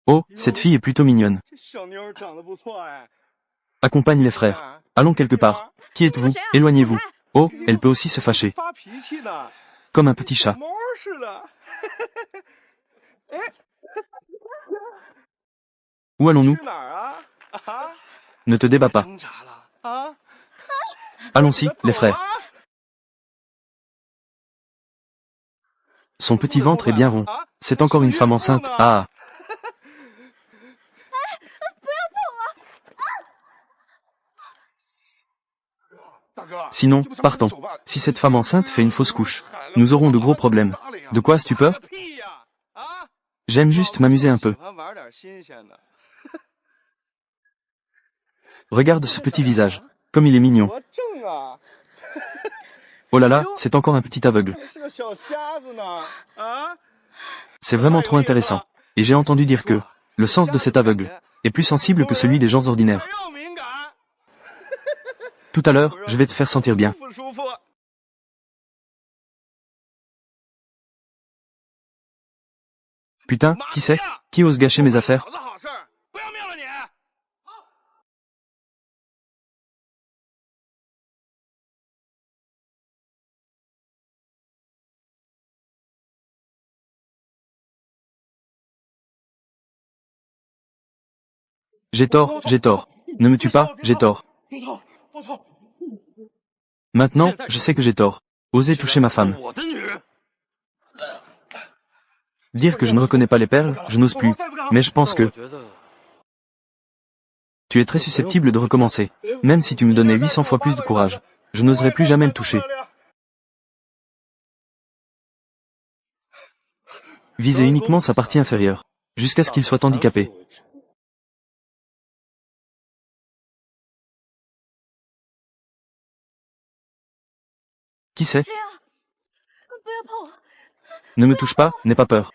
Oh, cette fille est plutôt mignonne. Accompagne les frères. Allons quelque part. Qui êtes-vous? Éloignez-vous. Oh, elle peut aussi se fâcher. Comme un petit chat. Où allons-nous? Ne te débats pas. Allons-y, les frères. Son petit ventre est bien rond. C'est encore une femme enceinte. Ah. Sinon, partons. Si cette femme enceinte fait une fausse couche, nous aurons de gros problèmes. De quoi as-tu peur? J'aime juste m'amuser un peu. Regarde ce petit visage. Comme il est mignon. Oh là là, c'est encore un petit aveugle. C'est vraiment trop intéressant. Et j'ai entendu dire que le sens de cet aveugle est plus sensible que celui des gens ordinaires. Tout à l'heure, je vais te faire sentir bien. Putain, qui c'est? Qui ose gâcher mes affaires? J'ai tort, j'ai tort. Ne me tue pas, j'ai tort. Maintenant, je sais que j'ai tort. Oser toucher ma femme. Dire que je ne reconnais pas les perles, je n'ose plus. Mais je pense que tu es très susceptible de recommencer. Même si tu me donnais 800 fois plus de courage, je n'oserais plus jamais le toucher. Visez uniquement sa partie inférieure, jusqu'à ce qu'il soit handicapé. Qui c'est? Ne me touche pas, n'aie pas peur.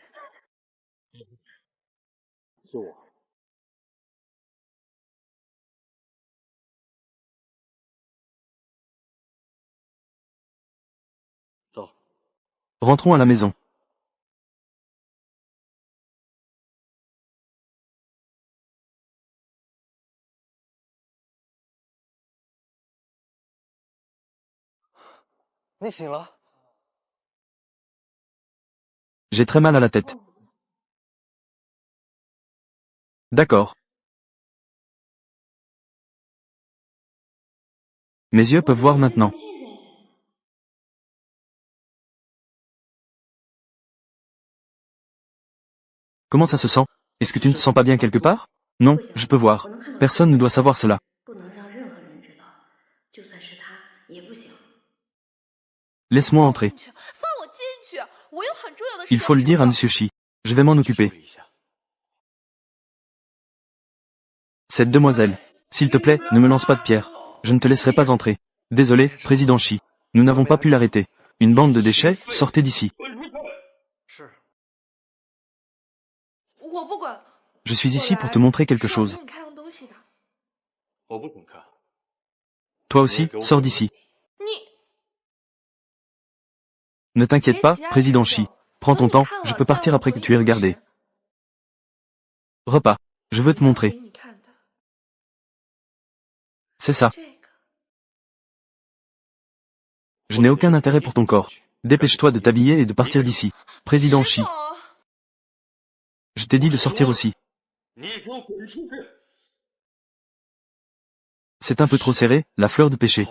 Rentrons à la maison. J'ai très mal à la tête. D'accord. Mes yeux peuvent voir maintenant. Comment ça se sent? Est-ce que tu ne te sens pas bien quelque part? Non, je peux voir. Personne ne doit savoir cela. Laisse-moi entrer. Il faut le dire à Monsieur Shi. Je vais m'en occuper. Cette demoiselle. S'il te plaît, ne me lance pas de pierre. Je ne te laisserai pas entrer. Désolé, Président Shi. Nous n'avons pas pu l'arrêter. Une bande de déchets, sortez d'ici. Je suis ici pour te montrer quelque chose. Toi aussi, sors d'ici. Ne t'inquiète pas, Président Shi. Prends ton temps, je peux partir après que tu aies regardé. Repas. Je veux te montrer. C'est ça. Je n'ai aucun intérêt pour ton corps. Dépêche-toi de t'habiller et de partir d'ici. Président Shi. Je t'ai dit de sortir aussi. C'est un peu trop serré, la fleur de péché.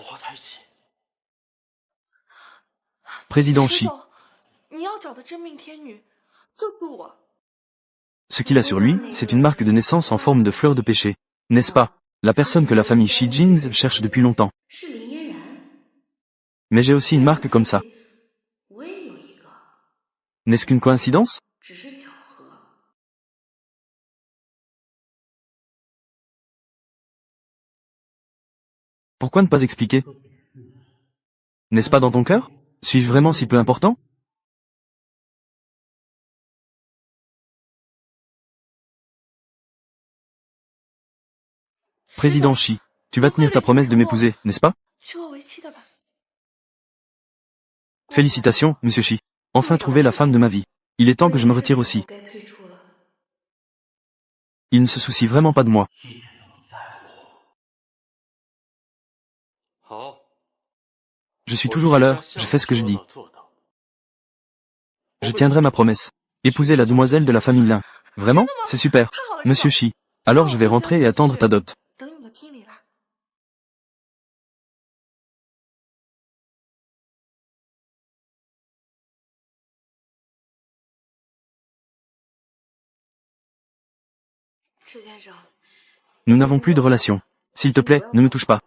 Président Xi. 你要找的真命天女就是我。 Ce qu'il a sur lui, c'est une marque de naissance en forme de fleur de péché. N'est-ce pas? La personne que la famille Xi Jing cherche depuis longtemps. 是林嫣然， Mais j'ai aussi une marque comme ça. 我也有一个， N'est-ce qu'une coïncidence? 只是巧合。 Pourquoi ne pas expliquer? N'est-ce pas dans ton cœur? Suis-je vraiment si peu important? Président Xi, tu vas tenir ta promesse de m'épouser, n'est-ce pas? 娶我为妻的吧。 Félicitations, monsieur Xi. Enfin trouvé la femme de ma vie. Il est temps que je me retire aussi. 该退出了。 Il ne se soucie vraiment pas de moi. Je suis toujours à l'heure, je fais ce que je dis. Je tiendrai ma promesse. Épouser la demoiselle de la famille Lin. Vraiment? C'est super. Monsieur Xi. Alors je vais rentrer et attendre ta dot. 等你的聘礼啦。 池先生， Nous n'avons plus de relation. S'il te plaît, ne me touche pas.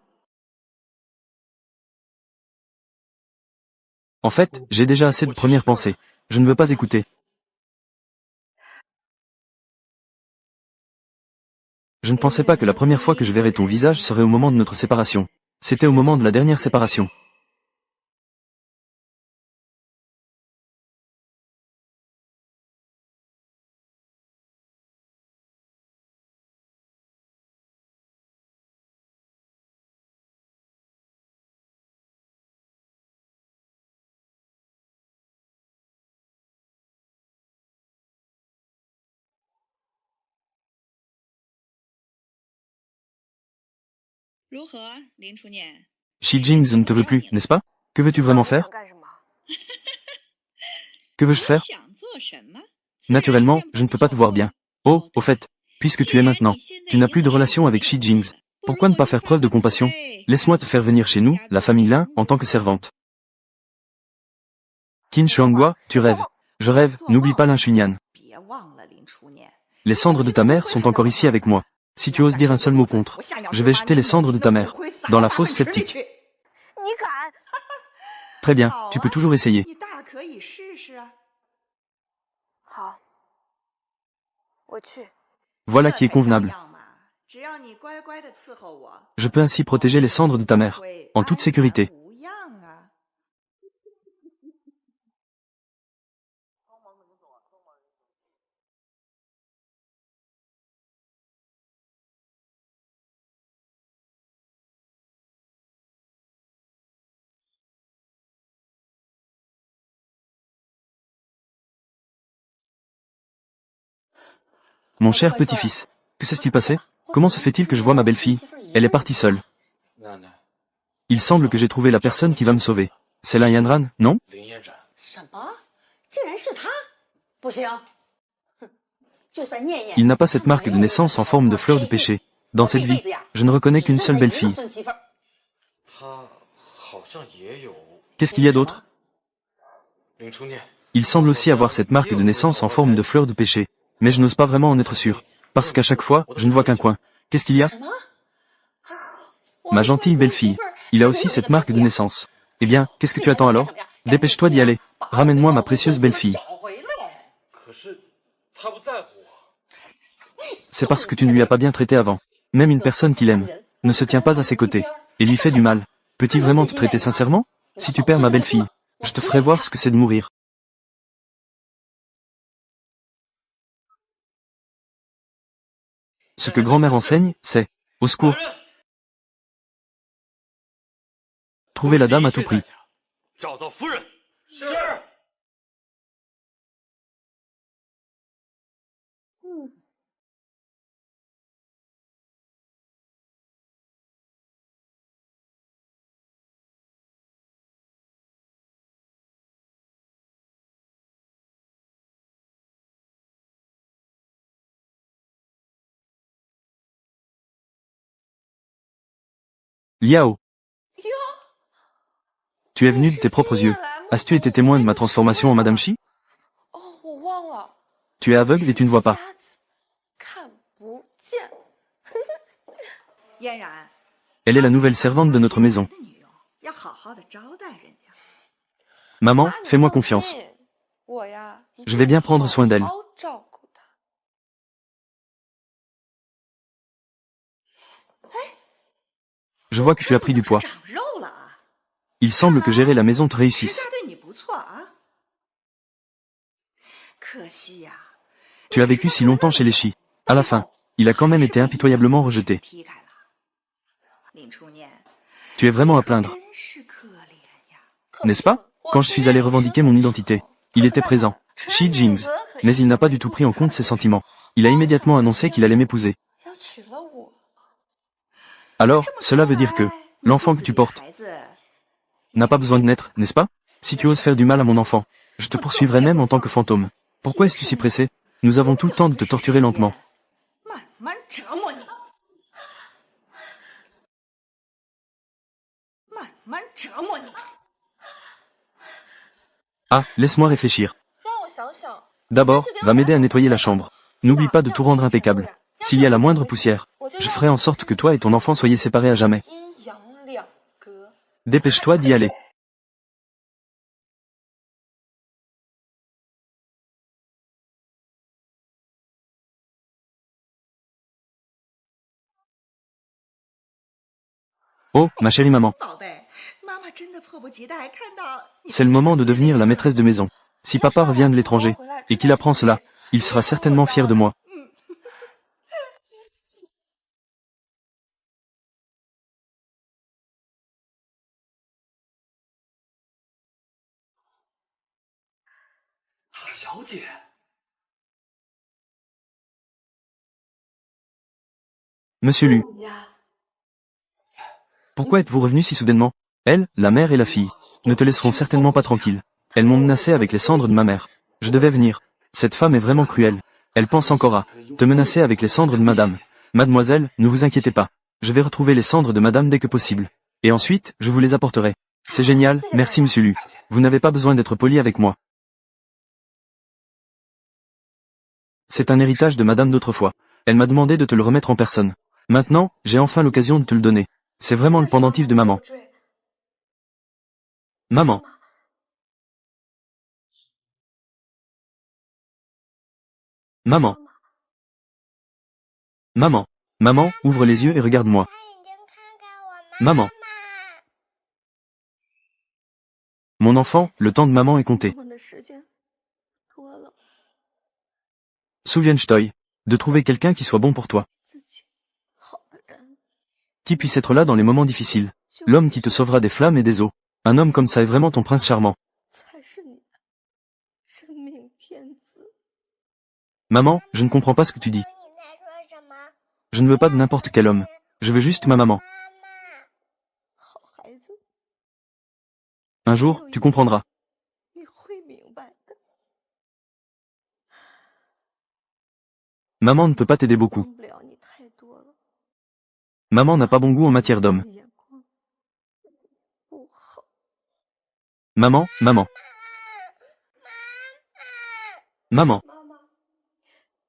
En fait, j'ai déjà assez de premières pensées. Je ne veux pas écouter. Je ne pensais pas que la première fois que je verrais ton visage serait au moment de notre séparation. C'était au moment de la dernière séparation. Xi Jing ne te veut plus, n'est-ce pas? Que veux-tu vraiment faire? 干什么？ Que veux-je faire? Naturellement, je ne peux pas te voir bien. Oh, au fait, puisque tu es maintenant, tu n'as plus de relation avec Xi Jing. Pourquoi ne pas faire preuve de compassion? Laisse-moi te faire venir chez nous, la famille Lin, en tant que servante. Qin Shuanghua, tu rêves. Je rêve, n'oublie pas Lin Xunyan. 别忘了林初念。 Les cendres de ta mère sont encore ici avec moi. Si tu oses dire un seul mot contre, je vais jeter les cendres de ta mère dans la fosse septique. 你敢？ Très bien, tu peux toujours essayer. 你大可以试试啊。好，我去。 Voilà qui est convenable. 只要你乖乖的伺候我， Je peux ainsi protéger les cendres de ta mère, en toute sécurité. 无恙啊。 Mon cher petit-fils, que s'est-il passé? Comment se fait-il que je vois ma belle-fille? Elle est partie seule. Il semble que j'ai trouvé la personne qui va me sauver. C'est Lin Yanran, non? 什么？竟然是他？不行，哼，就算念念。 Il n'a pas cette marque de naissance en forme de fleur de péché. Dans cette vie, je ne reconnais qu'une seule belle-fille. Qu'est-ce qu'il y a d'autre? Il semble aussi avoir cette marque de naissance en forme de fleur de péché. Mais je n'ose pas vraiment en être sûr. Parce qu'à chaque fois, je ne vois qu'un coin. Qu'est-ce qu'il y a? Ma gentille belle-fille. Il a aussi cette marque de naissance. Eh bien, qu'est-ce que tu attends alors? Dépêche-toi d'y aller. Ramène-moi ma précieuse belle-fille. C'est parce que tu ne lui as pas bien traité avant. Même une personne qu'il aime ne se tient pas à ses côtés et lui fait du mal. Peut-il vraiment te traiter sincèrement? Si tu perds ma belle-fille, je te ferai voir ce que c'est de mourir. Ce que grand-mère enseigne, c'est « Au secours !» Trouver la dame à tout prix. Liao, 哟， tu es venu de tes propres yeux. As-tu été témoin de ma transformation en Madame Shi? 哦，我忘了。 Tu es aveugle et tu ne vois pas. 瞎子看不见。嫣然， Elle est la nouvelle servante de notre maison. 的女佣要好好的招待人家。 Maman, 妈，你 fais-moi 放 confiance. 心，我呀，一 Je vais bien 定 prendre soin d'elle. 好好照顾她。 Je vois que tu as pris du poids. 长肉了啊！ Il semble que gérer la maison te 石 réussisse. 家对你不错啊。可惜呀、 Tu as vécu si longtemps chez les Shi. À la fin, il a quand même été impitoyablement rejeté. 踢开了。林初念， Tu es vraiment à plaindre, 真是可怜呀。 n'est-ce pas? Quand je suis allé revendiquer mon identité, il était présent. Shi Jings. Mais il n'a pas du tout pris en compte ses sentiments. Il a immédiatement annoncé qu'il allait m'épouser. 要娶了我， Alors, cela veut dire que, l'enfant que tu portes 孩子， n'a pas besoin de naître, n'est-ce pas? Si tu oses faire du mal à mon enfant, je te poursuivrai même en tant que fantôme. Pourquoi es-tu si pressé? Nous avons tout le temps de te torturer lentement. 慢慢折磨你，慢慢折磨你。 Ah, laisse-moi réfléchir. 让我想想。 D'abord, va m'aider à nettoyer la chambre. N'oublie pas de tout rendre impeccable. S'il y a la moindre poussière, je ferai en sorte que toi et ton enfant soyez séparés à jamais. 阴阳两隔。 Dépêche-toi d'y aller. Oh, ma chérie maman, 宝贝，妈妈真的迫不及待看到你。 c'est le moment de devenir la maîtresse de maison. Si papa revient de l'étranger, et qu'il apprend cela, il sera certainement fier de moi. Monsieur Lu, 人家 pourquoi êtes-vous revenu si soudainement? Elle, la mère et la fille, ne te laisseront certainement pas tranquille. Elles m'ont menacé avec les cendres de ma mère. Je devais venir. Cette femme est vraiment cruelle. Elle pense encore à te menacer avec les cendres de madame. Mademoiselle, ne vous inquiétez pas. Je vais retrouver les cendres de madame dès que possible. Et ensuite, je vous les apporterai. C'est génial, merci monsieur Lu. Vous n'avez pas besoin d'être poli avec moi. C'est un héritage de madame d'autrefois. Elle m'a demandé de te le remettre en personne. Maintenant, j'ai enfin l'occasion de te le donner. C'est vraiment le pendentif de maman. Maman. Maman. Maman. Maman, ouvre les yeux et regarde-moi. Maman. Mon enfant, le temps de maman est compté. 我的时间多了， Souviens-toi de trouver quelqu'un qui soit bon pour toi, 自己好的人， qui puisse être là dans les moments difficiles. L'homme qui te sauvera des flammes et des eaux. Un homme comme ça est vraiment ton prince charmant. 才是你，真命天子。 Maman, je ne comprends pas ce que tu dis. Je ne veux pas de n'importe quel homme. Je veux juste ma maman. 好孩子， Un jour, tu comprendras. 你会明白的。 Maman ne peut pas t'aider beaucoup. 帮不了你太多了， Maman n'a pas bon goût en matière d'homme. 眼光不好。 Maman, maman. Maman, 妈妈，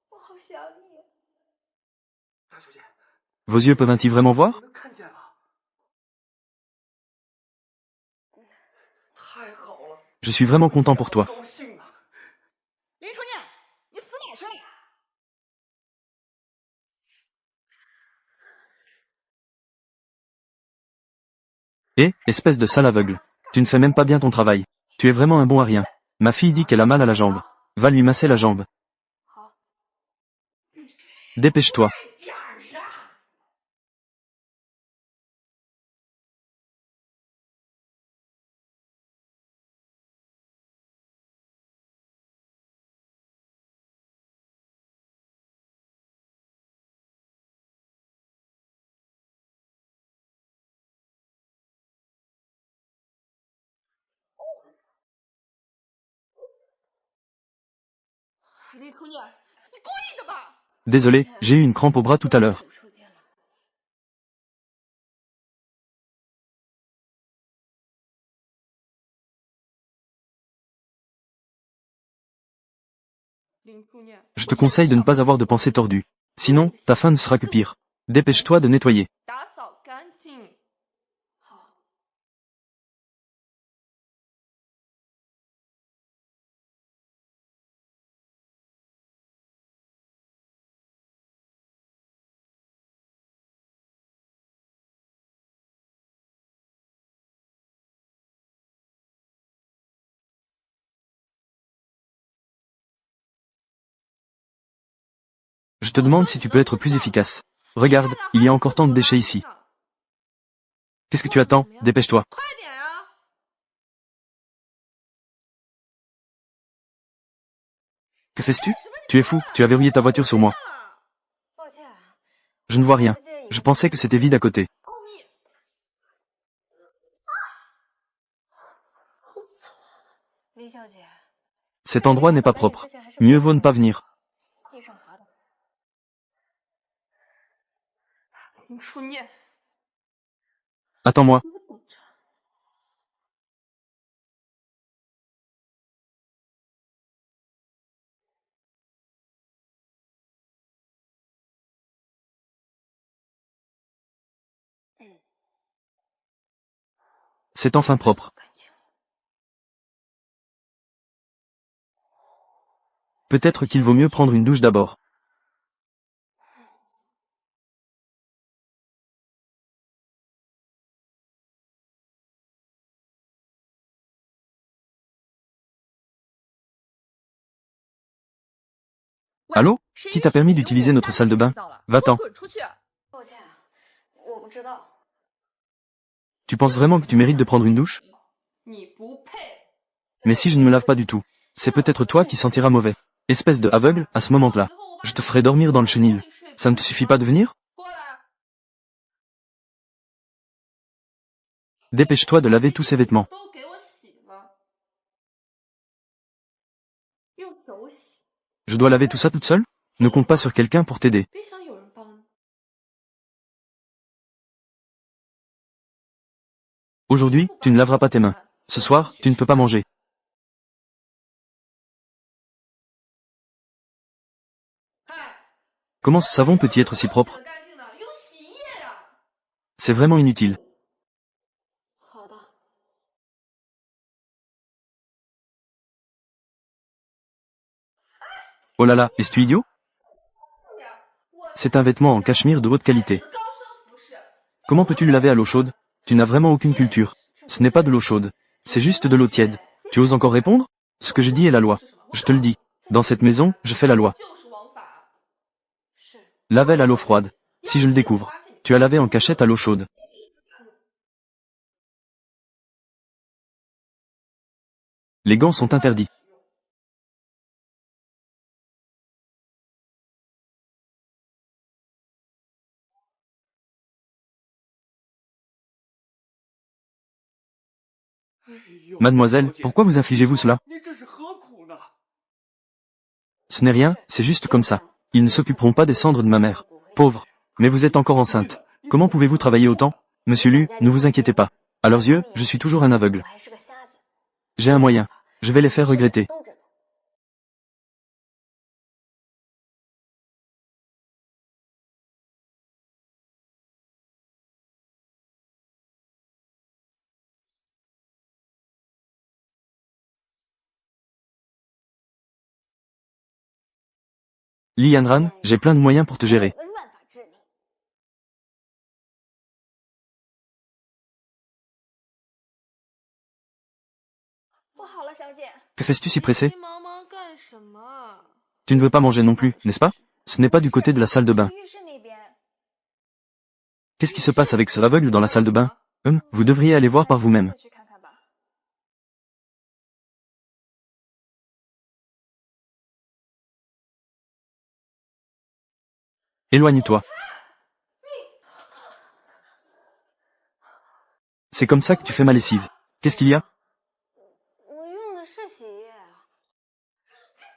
我好想你。 vos yeux peuvent-ils vraiment voir? 太好了， Je suis vraiment content pour toi. 高兴啊！ 林初念，你死哪儿去了？ Eh, espèce de sale aveugle. Tu ne fais même pas bien ton travail. Tu es vraiment un bon à rien. Ma fille dit qu'elle a mal à la jambe. Va lui masser la jambe. Dépêche-toi. Désolé, j'ai eu une crampe au bras tout à l'heure. Je te conseille de ne pas avoir de pensées tordues. Sinon, ta fin ne sera que pire. Dépêche-toi de nettoyer. 打扫干净。好。Je te demande si tu peux être plus efficace. Regarde, il y a encore tant de déchets ici. Qu'est-ce que tu attends? Dépêche-toi. 快点啊！ Que fais-tu? Tu es fou, tu as verrouillé ta voiture sur moi. 抱歉， Je ne vois rien. Je pensais que c'était vide à côté. 哦你， 李小姐， Cet endroit n'est pas propre. Mieux vaut ne pas venir. 地上滑的。 你出念。 Attends-moi. C'est enfin propre. 干净。 Peut-être qu'il vaut mieux prendre une douche d'abord. Allô? Qui t'a permis d'utiliser notre salle de bain? Va-t'en. 滚出去！ 抱歉，我不知道。 Tu penses vraiment que tu mérites de prendre une douche? 你不配。 Mais si je ne me lave pas du tout, c'est peut-être toi qui sentiras mauvais. Espèce de aveugle, à ce moment-là. Je te ferai dormir dans le chenil. Ça ne te suffit pas de venir? 过来。 Dépêche-toi de laver tous ces vêtements. 都给我洗了。用手洗， Je dois laver tout ça toute seule? Ne compte pas sur quelqu'un pour t'aider. 别想有人帮你。 Aujourd'hui, tu ne laveras pas tes mains. Ce soir, tu ne peux pas manger. 嗨， Comment ce savon peut-il être si 洗 propre? 得干净的，用洗衣液呀。 C'est vraiment inutile. 好的。 Oh là là, es-tu idiot? 我 C'est un vêtement en cachemire de haute qualité. 高升服饰， Comment peux-tu le laver à l'eau chaude? Tu n'as vraiment aucune culture. Ce n'est pas de l'eau chaude. C'est juste de l'eau tiède. Tu oses encore répondre? Ce que je dis est la loi. Je te le dis. Dans cette maison, je fais la loi. 就是王法。 是。 Lave-le à l'eau froide. Si je le découvre. Tu as lavé en cachette à l'eau chaude. Les gants sont interdits. Mademoiselle, pourquoi vous infligez-vous cela? Ce n'est rien, c'est juste comme ça. Ils ne s'occuperont pas des cendres de ma mère. Pauvre. Mais vous êtes encore enceinte. Comment pouvez-vous travailler autant? Monsieur Lu, ne vous inquiétez pas. À leurs yeux, je suis toujours un aveugle. 我还是个瞎子。 J'ai un moyen. Je vais les faire regretter. 都知道。 Li Yanran, j'ai plein de moyens pour te gérer. 有个办法治你。 不好了，小姐。 Que fais-tu si pressé? 急忙忙干什么？ Tu ne veux pas manger non plus, n'est-ce pas? Ce n'est pas du côté de la salle de bain. 浴室那边。 Qu'est-ce qui se passe avec ce aveugle dans la salle de bain? Vous devriez aller voir par vous-même. 再去看看吧。 Éloigne-toi. C'est comme ça que tu fais ma lessive. Qu'est-ce qu'il y a? 我用的是洗衣液。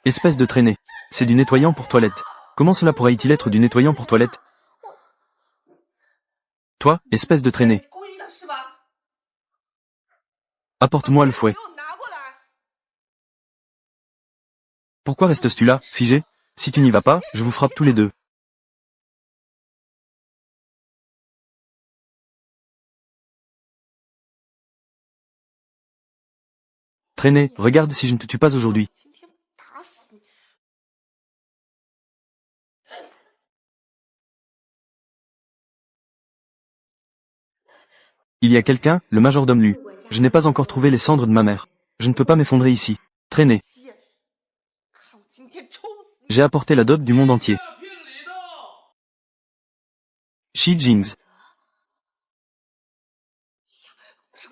Espèce de traînée. C'est du nettoyant pour toilette. Comment cela pourrait-il être du nettoyant pour toilette? Toi, espèce de traînée. 故意的是吧？ Apporte-moi le fouet. 给我拿过来。Pourquoi restes-tu là, figé? Si tu n'y vas pas, je vous frappe tous les deux. Traînez, regarde si je ne te tue pas aujourd'hui. Il y a quelqu'un, le majordome Lu. Je n'ai pas encore trouvé les cendres de ma mère. Je ne peux pas m'effondrer ici. Traînez. J'ai apporté la dot du monde entier. Shi Jings.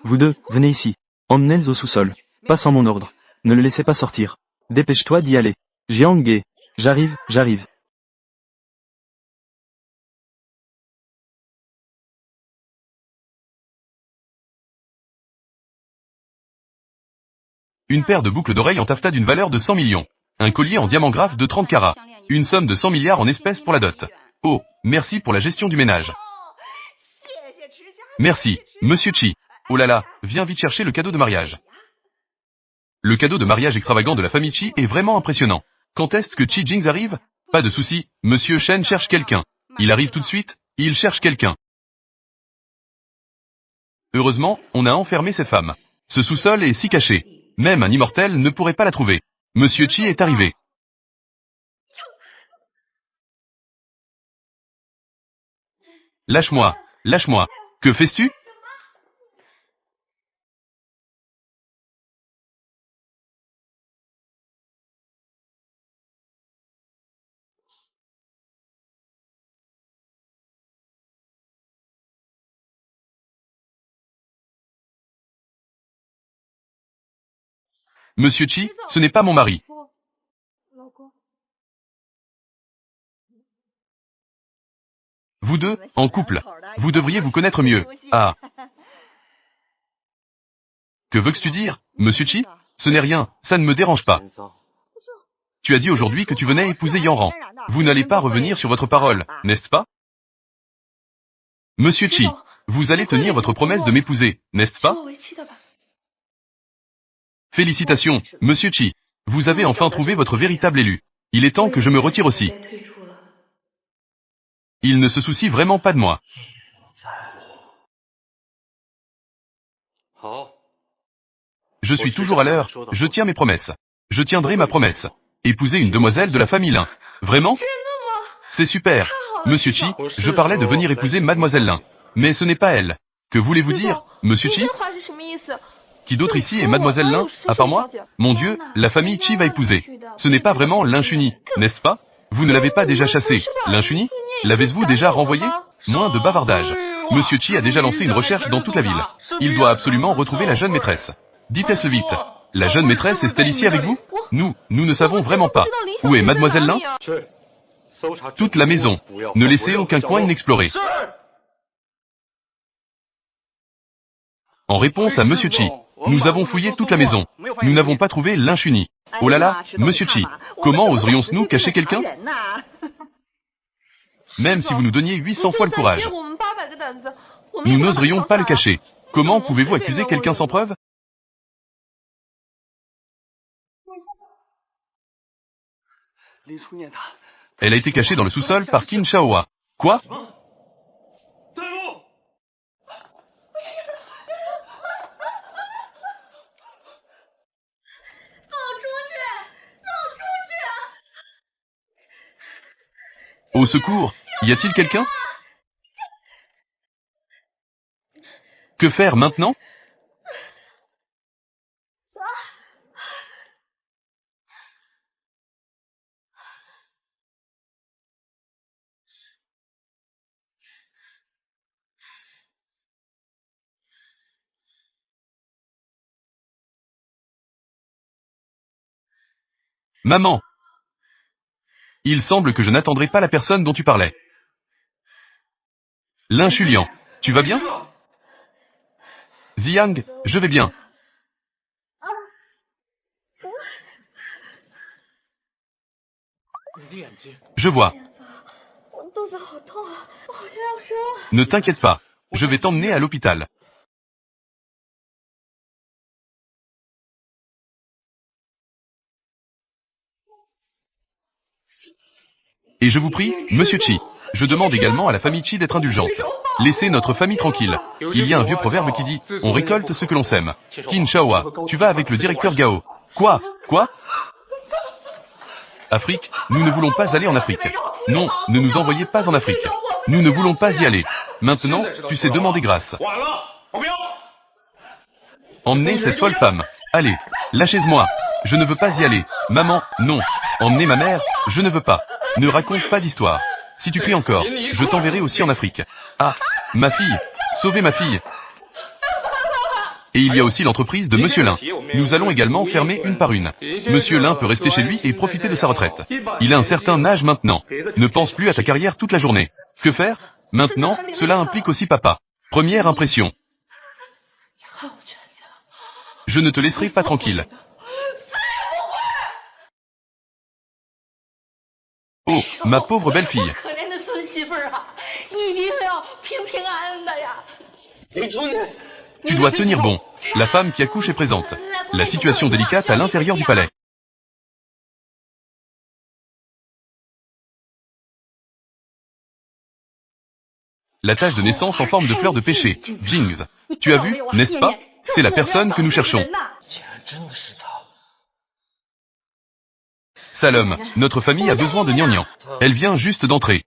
Vous deux, venez ici. Emmenez-le au sous-sol. Pas sans mon ordre. Ne le laissez pas sortir. Dépêche-toi d'y aller. Jiang Ge. J'arrive, j'arrive. Une paire de boucles d'oreilles en taffetas d'une valeur de 100 millions. Un collier en diamant graphe de 30 carats. Une somme de 100 milliards en espèces pour la dot. Oh, merci pour la gestion du ménage. Merci, Monsieur Chi. Oh là là, viens vite chercher le cadeau de mariage. Le cadeau de mariage extravagant de la famille Chi est vraiment impressionnant. Quand est-ce que Chi Jings arrive? Pas de souci, Monsieur Shen cherche quelqu'un. Il arrive tout de suite, il cherche quelqu'un. Heureusement, on a enfermé cette femme. Ce sous-sol est si caché. Même un immortel ne pourrait pas la trouver. Monsieur Chi est arrivé. Lâche-moi, lâche-moi. Que fais-tu? Monsieur Chi, ce n'est pas mon mari. Vous deux, en couple. Vous devriez vous connaître mieux. Ah. Que veux-tu dire, Monsieur Chi? Ce n'est rien, ça ne me dérange pas. Tu as dit aujourd'hui que tu venais épouser Yanran. Vous n'allez pas revenir sur votre parole, n'est-ce pas? Monsieur Chi, vous allez tenir votre promesse de m'épouser, n'est-ce pas? Félicitations, Monsieur Chi. Vous avez enfin trouvé votre véritable élu. Il est temps que je me retire aussi. Il ne se soucie vraiment pas de moi. Je suis toujours à l'heure, je tiens mes promesses. Je tiendrai ma promesse. Épouser une demoiselle de la famille Lin. Vraiment? C'est super. Monsieur Chi, je parlais de venir épouser Mademoiselle Lin. Mais ce n'est pas elle. Que voulez-vous dire, Monsieur Chi? Qui d'autre ici est Mademoiselle Lin, à part moi? Mon Dieu, la famille Chi va épouser. Ce n'est pas vraiment Lin Chuni, n'est-ce pas? Vous ne l'avez pas déjà chassé, Lin Chuni? L'avez-vous déjà renvoyé? Moins de bavardage. Monsieur Chi a déjà lancé une recherche dans toute la ville. Il doit absolument retrouver la jeune maîtresse. Dites-le vite. La jeune maîtresse est-elle ici avec vous? Nous ne savons vraiment pas. Où est Mademoiselle Lin? Toute la maison. Ne laissez aucun coin inexploré. En réponse à Monsieur Chi, nous avons fouillé toute la maison. Nous n'avons pas trouvé Lin Chuni. Oh là là, Monsieur Chi, comment oserions-nous cacher quelqu'un? Même si vous nous donniez 800 fois le courage. Nous n'oserions pas le cacher. Comment pouvez-vous accuser quelqu'un sans preuve? Elle a été cachée dans le sous-sol par Qin Shaohua. Quoi? Au secours, y a-t-il quelqu'un? Que faire maintenant? Maman! Il semble que je n'attendrai pas la personne dont tu parlais. Lin Chulian, tu vas bien? Ziang, je vais bien. Je vois. Ne t'inquiète pas, je vais t'emmener à l'hôpital. Et je vous prie, Monsieur Chi, je demande également à la famille Chi d'être indulgente. Laissez notre famille tranquille. Il y a un vieux proverbe qui dit, on récolte ce que l'on sème. Qin Shaohua, tu vas avec le directeur Gao. Quoi? Afrique, nous ne voulons pas aller en Afrique. Non, ne nous envoyez pas en Afrique. Nous ne voulons pas y aller. Maintenant, tu sais demander grâce. Emmenez cette folle femme. Allez, lâchez-moi. Je ne veux pas y aller. Maman, non. Emmenez ma mère, je ne veux pas. Ne raconte pas d'histoire. Si tu cries encore, je t'enverrai aussi en Afrique. Ah, ma fille. Sauvez ma fille. Et il y a aussi l'entreprise de Monsieur Lin. Nous allons également fermer une par une. Monsieur Lin peut rester chez lui et profiter de sa retraite. Il a un certain âge maintenant. Ne pense plus à ta carrière toute la journée. Que faire? Maintenant, cela implique aussi papa. Première impression. Je ne te laisserai pas tranquille. Oh, ma pauvre belle-fille. Tu dois tenir bon. La femme qui accouche est présente. La situation délicate à l'intérieur du palais. La tache de naissance en forme de fleur de péché. Jings. Tu as vu, n'est-ce pas? C'est la personne que nous cherchons. Salom, notre famille a besoin de Nian. Elle vient juste d'entrer.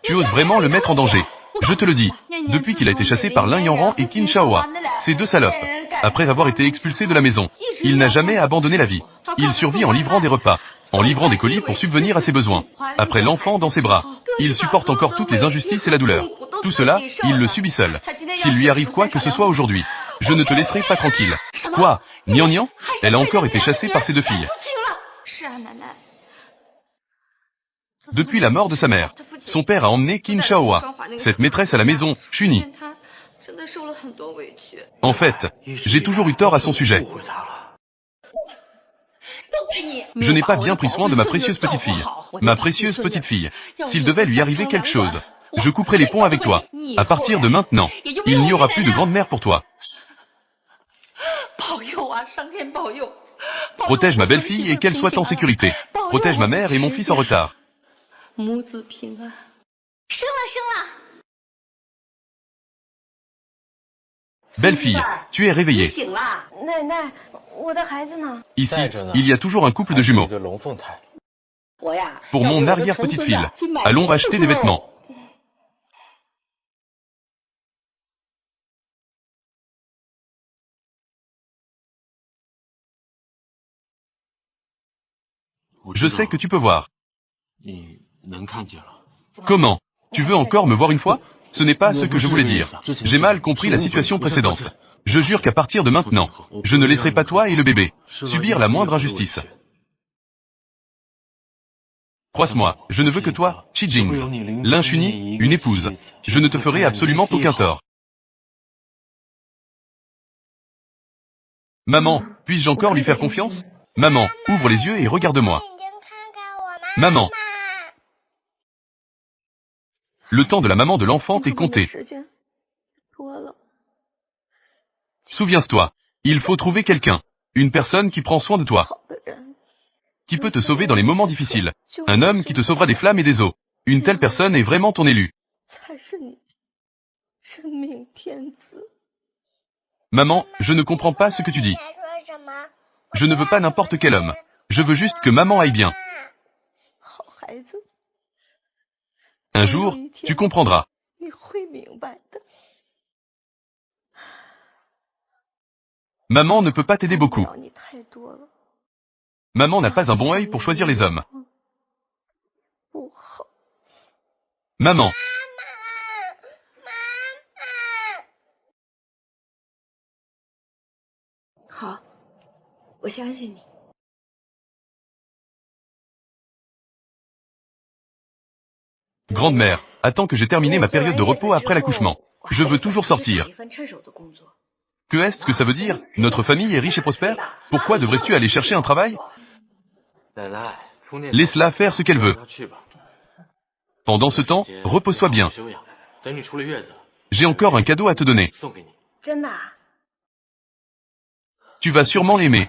Tu oses vraiment le mettre en danger. Je te le dis. Depuis qu'il a été chassé par Lin Yanran et Qin Shaohua, ces deux salopes, après avoir été expulsé de la maison, il n'a jamais abandonné la vie. Il survit en livrant des repas, en livrant des colis pour subvenir à ses besoins. Après l'enfant dans ses bras, il supporte encore toutes les injustices et la douleur. Tout cela, il le subit seul. S'il lui arrive quoi que ce soit aujourd'hui, je ne te laisserai pas tranquille. Quoi? Nian? Elle a encore été chassée par ses deux filles. Depuis la mort de sa mère, son père a emmené Qin Shaohua, cette maîtresse à la maison, Chuni. En fait, j'ai toujours eu tort à son sujet. Je n'ai pas bien pris soin de ma précieuse petite fille. Ma précieuse petite fille. S'il devait lui arriver quelque chose, je couperai les ponts avec toi. À partir de maintenant, il n'y aura plus de grande-mère pour toi. Protège ma belle-fille et qu'elle soit en sécurité. Protège ma mère et mon fils en retard. Belle-fille, tu es réveillée. Ici, il y a toujours un couple de jumeaux. Pour mon arrière-petite-fille, allons acheter des vêtements. Je sais que tu peux voir. Comment? Tu veux encore me voir une fois? Ce n'est pas ce que je voulais dire. J'ai mal compris la situation précédente. Je jure qu'à partir de maintenant, je ne laisserai pas toi et le bébé subir la moindre injustice. Croise-moi, je ne veux que toi, Chi Jings. Lin Chuni, une épouse. Je ne te ferai absolument aucun tort. Maman, puis-je encore lui faire confiance? Maman, ouvre les yeux et regarde-moi. Maman. Le temps de la maman de l'enfant est compté. Souviens-toi, il faut trouver quelqu'un, une personne qui prend soin de toi, qui peut te sauver dans les moments difficiles, un homme qui te sauvera des flammes et des eaux. Une telle personne est vraiment ton élu. Maman, je ne comprends pas ce que tu dis. Je ne veux pas n'importe quel homme. Je veux juste que maman aille bien. Un jour, tu comprendras. Maman ne peut pas t'aider beaucoup. Maman n'a pas un bon œil pour choisir les hommes. Maman. Grande-mère, attends que j'ai terminé ma période de repos après l'accouchement. Je veux toujours sortir. Que est-ce que ça veut dire? Notre famille est riche et prospère? Pourquoi devrais-tu aller chercher un travail? Laisse-la faire ce qu'elle veut. Pendant ce temps, repose-toi bien. J'ai encore un cadeau à te donner. Tu vas sûrement l'aimer.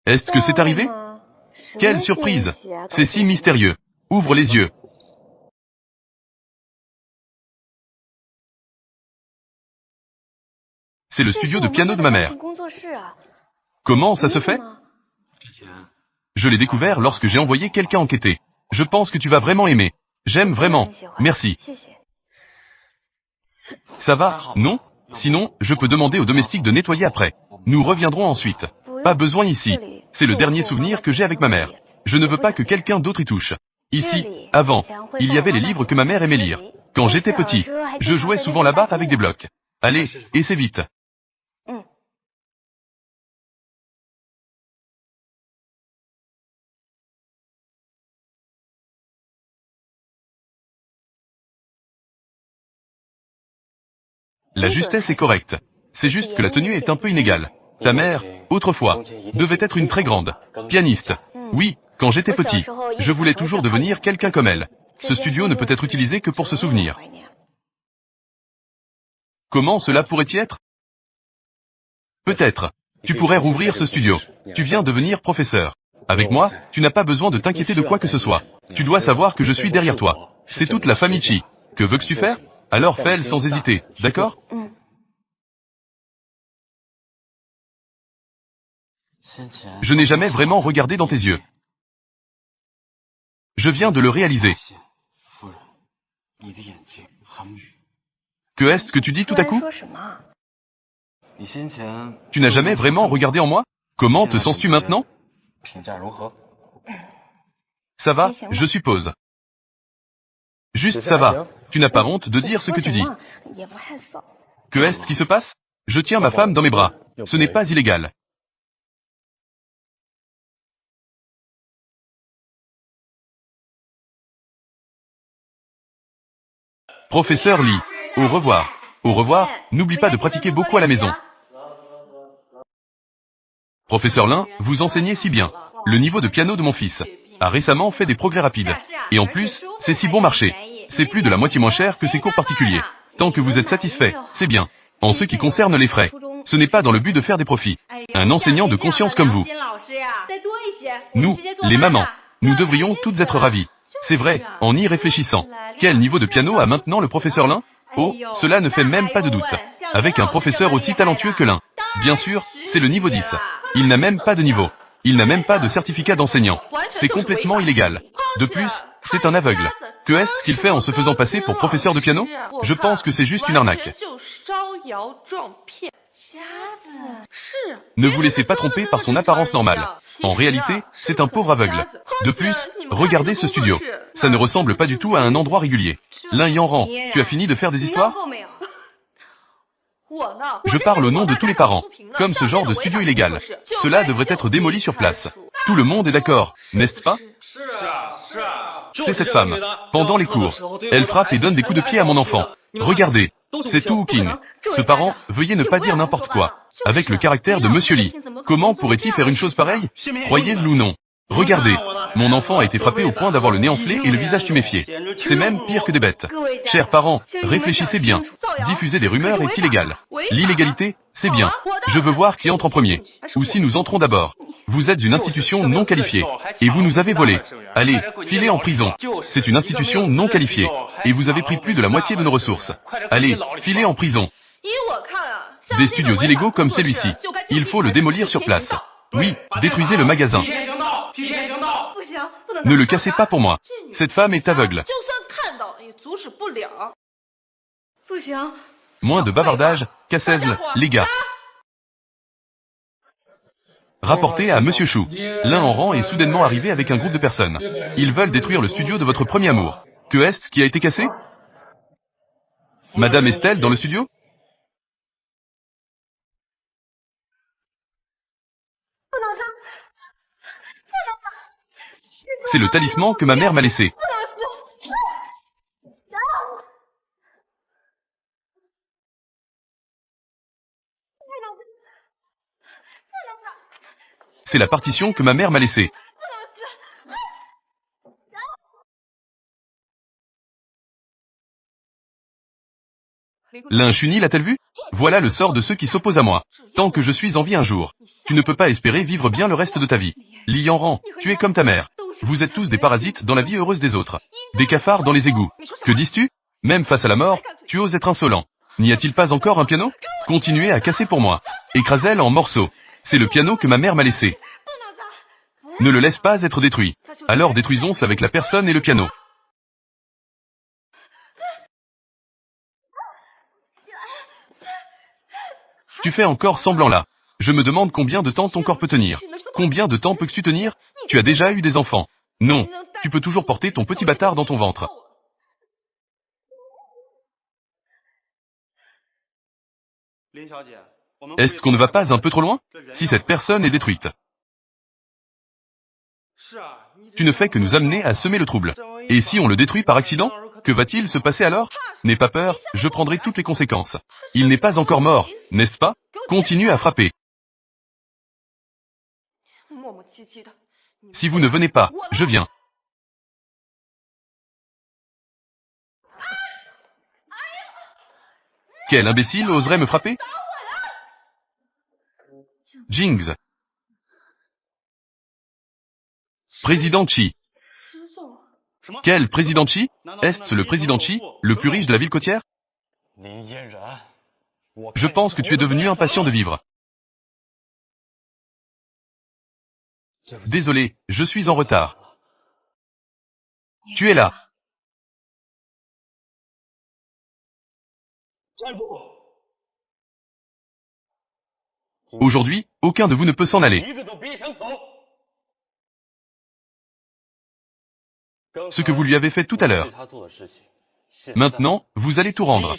Est-ce que c'est arrivé? Quelle surprise! C'est si mystérieux. Ouvre les yeux. C'est le studio de piano de ma mère. Comment ça se fait? Je l'ai découvert lorsque j'ai envoyé quelqu'un enquêter. Je pense que tu vas vraiment aimer. J'aime vraiment. Merci. Ça va, non? Sinon, je peux demander au domestique de nettoyer après. Nous reviendrons ensuite. Pas besoin ici. C'est le dernier souvenir que j'ai avec ma mère. Je ne veux pas que quelqu'un d'autre y touche. Ici, avant, il y avait les livres que ma mère aimait lire. Quand j'étais petit, je jouais souvent là-bas avec des blocs. Allez, et c'est vite. La justesse est correcte. C'est juste que la tenue est un peu inégale. Ta mère, autrefois, devait être une très grande pianiste. Oui, quand j'étais petit, je voulais toujours devenir quelqu'un comme elle. Ce studio ne peut être utilisé que pour se souvenir. Comment cela pourrait-y être? Peut-être. Tu pourrais rouvrir ce studio. Tu viens devenir professeur. Avec moi, tu n'as pas besoin de t'inquiéter de quoi que ce soit. Tu dois savoir que je suis derrière toi. C'est toute la famille Chi. Que veux-tu faire? Alors fais-le sans hésiter, d'accord? Je n'ai jamais vraiment regardé dans tes yeux. Je viens de le réaliser. Que est-ce que tu dis tout à coup? Tu n'as jamais vraiment regardé en moi? Comment te sens-tu maintenant? Ça va, je suppose. Juste ça va. Tu n'as pas honte de dire ce que tu dis. Que est-ce qui se passe? Je tiens ma femme dans mes bras. Ce n'est pas illégal. Professeur Lee, au revoir. Au revoir, n'oublie pas de pratiquer beaucoup à la maison. Professeur Lin, vous enseignez si bien. Le niveau de piano de mon fils a récemment fait des progrès rapides. Et en plus, c'est si bon marché. C'est plus de la moitié moins cher que ces cours particuliers. Tant que vous êtes satisfait, c'est bien. En ce qui concerne les frais, ce n'est pas dans le but de faire des profits. Un enseignant de conscience comme vous. Nous, les mamans, nous devrions toutes être ravis. C'est vrai, en y réfléchissant. Quel niveau de piano a maintenant le professeur Lin? Oh, cela ne fait même pas de doute. Avec un professeur aussi talentueux que Lin. Bien sûr, c'est le niveau 10. Il n'a même pas de niveau. Il n'a même pas de certificat d'enseignant. C'est complètement illégal. De plus, c'est un aveugle. Que est-ce qu'il fait en se faisant passer pour professeur de piano? Je pense que c'est juste une arnaque. Ne vous laissez pas tromper par son apparence normale. En réalité, c'est un pauvre aveugle. De plus, regardez ce studio. Ça ne ressemble pas du tout à un endroit régulier. L'un y en rend. Tu as fini de faire des histoires? Je parle au nom de tous les parents. Comme ce genre de studio illégal. Cela devrait être démoli sur place. Tout le monde est d'accord, n'est-ce pas? C'est cette femme. Pendant les cours, elle frappe et donne des coups de pied à mon enfant. Regardez. C'est tout King. Ce parent, veuillez ne pas dire n'importe quoi. Avec le caractère de Monsieur Lee, comment pourrait-il faire une chose pareille? Croyez-le ou non. Regardez. Mon enfant a été frappé au point d'avoir le nez enflé et le visage tuméfié. C'est même pire que des bêtes. Chers parents, réfléchissez bien. Diffuser des rumeurs est illégal. L'illégalité, c'est bien. Je veux voir qui entre en premier. Ou si nous entrons d'abord. Vous êtes une institution non qualifiée. Et vous nous avez volé. Allez, filez en prison. C'est une institution non qualifiée. Et vous avez pris plus de la moitié de nos ressources. Allez, filez en prison. Des studios illégaux comme celui-ci. Il faut le démolir sur place. Oui, détruisez le magasin. Ne le cassez pas pour moi. Cette femme est aveugle. Moins de bavardage, cassez-le, les gars. Rapportez à Monsieur Chou. L'un en rang est soudainement arrivé avec un groupe de personnes. Ils veulent détruire le studio de votre premier amour. Que est-ce qui a été cassé? Madame Estelle dans le studio? C'est le talisman que ma mère m'a laissé. C'est la partition que ma mère m'a laissée. L'inchuni l'a-t-elle vu? Voilà le sort de ceux qui s'opposent à moi. Tant que je suis en vie un jour, tu ne peux pas espérer vivre bien le reste de ta vie. Li Yanran, tu es comme ta mère. Vous êtes tous des parasites dans la vie heureuse des autres. Des cafards dans les égouts. Que dis-tu? Même face à la mort, tu oses être insolent. N'y a-t-il pas encore un piano? Continuez à casser pour moi. Écrasez-le en morceaux. C'est le piano que ma mère m'a laissé. Ne le laisse pas être détruit. Alors détruisons-ce avec la personne et le piano. Tu fais encore semblant là. Je me demande combien de temps ton corps peut tenir. Combien de temps peux-tu tenir? Tu as déjà eu des enfants. Non. Tu peux toujours porter ton petit bâtard dans ton ventre. Est-ce qu'on ne va pas un peu trop loin? Si cette personne est détruite. Tu ne fais que nous amener à semer le trouble. Et si on le détruit par accident? Que va-t-il se passer alors? N'aie pas peur, je prendrai toutes les conséquences. Il n'est pas encore mort, n'est-ce pas? Continue à frapper. Si vous ne venez pas, je viens. Quel imbécile oserait me frapper? Jings. Président Chi. Quel président Chi? Est-ce le président Chi, le plus riche de la ville côtière? Je pense que tu es devenu impatient de vivre. Désolé, je suis en retard. Tu es là. Aujourd'hui, aucun de vous ne peut s'en aller. Ce que vous lui avez fait tout à l'heure. Maintenant, vous allez tout rendre.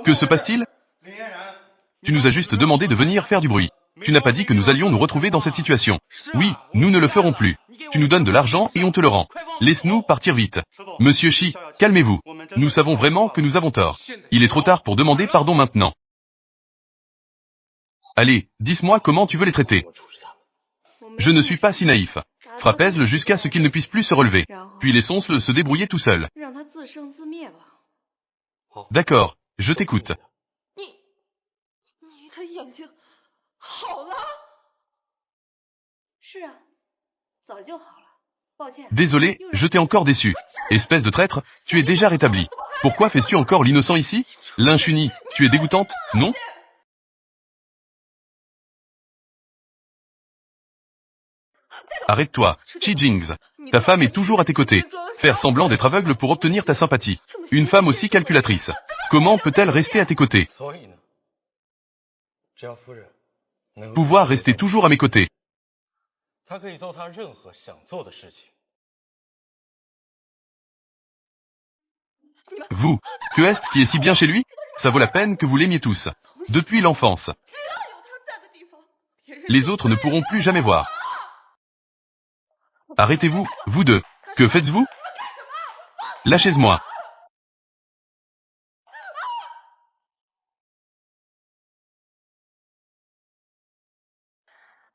Que se passe-t-il? Tu nous as juste demandé de venir faire du bruit. Tu n'as pas dit que nous allions nous retrouver dans cette situation. Oui, nous ne le ferons plus. Tu nous donnes de l'argent et on te le rend. Laisse-nous partir vite. Monsieur Chi, calmez-vous. Nous savons vraiment que nous avons tort. Il est trop tard pour demander pardon maintenant. Allez, dis-moi comment tu veux les traiter. Je ne suis pas si naïf. Frappez-le jusqu'à ce qu'il ne puisse plus se relever. Puis laissons-le se débrouiller tout seul. D'accord, je t'écoute. Désolé, je t'ai encore déçu. Espèce de traître, tu es déjà rétabli. Pourquoi fais-tu encore l'innocent ici? L'inchuni, tu es dégoûtante, non? Arrête-toi, Chi Jings. Ta femme est toujours à tes côtés. Faire semblant d'être aveugle pour obtenir ta sympathie. Une femme aussi calculatrice. Comment peut-elle rester à tes côtés? Pouvoir rester toujours à mes côtés. Vous, que est-ce qui est si bien chez lui? Ça vaut la peine que vous l'aimiez tous. Depuis l'enfance. Les autres ne pourront plus jamais voir. Arrêtez-vous, vous deux. Que faites-vous? Lâchez-moi.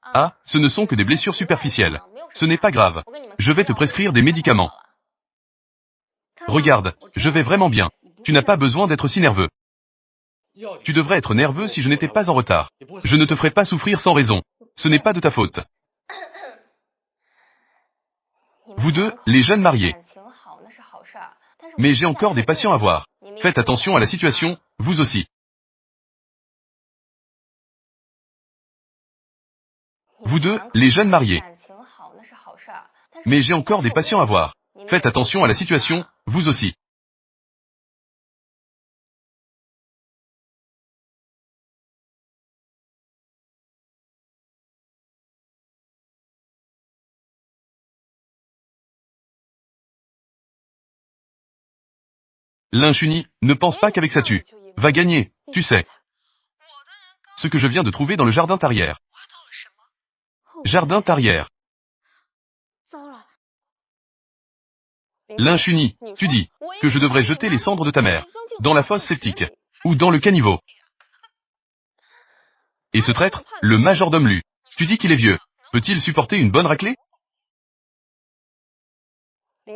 Ah, ce ne sont que des blessures superficielles. Ce n'est pas grave. Je vais te prescrire des médicaments. Regarde, je vais vraiment bien. Tu n'as pas besoin d'être si nerveux. Tu devrais être nerveux si je n'étais pas en retard. Je ne te ferai pas souffrir sans raison. Ce n'est pas de ta faute. Vous deux, les jeunes mariés. Mais j'ai encore des patients à voir. Faites attention à la situation, vous aussi. Vous deux, les jeunes mariés. Mais j'ai encore des patients à voir. Faites attention à la situation, vous aussi. L'inchuni, ne pense pas qu'avec ça tu vas gagner, tu sais. Ce que je viens de trouver dans le jardin arrière. Jardin arrière. L'inchuni, tu dis que je devrais jeter les cendres de ta mère dans la fosse septique ou dans le caniveau. Et ce traître, le majordome Lu, tu dis qu'il est vieux. Peut-il supporter une bonne raclée?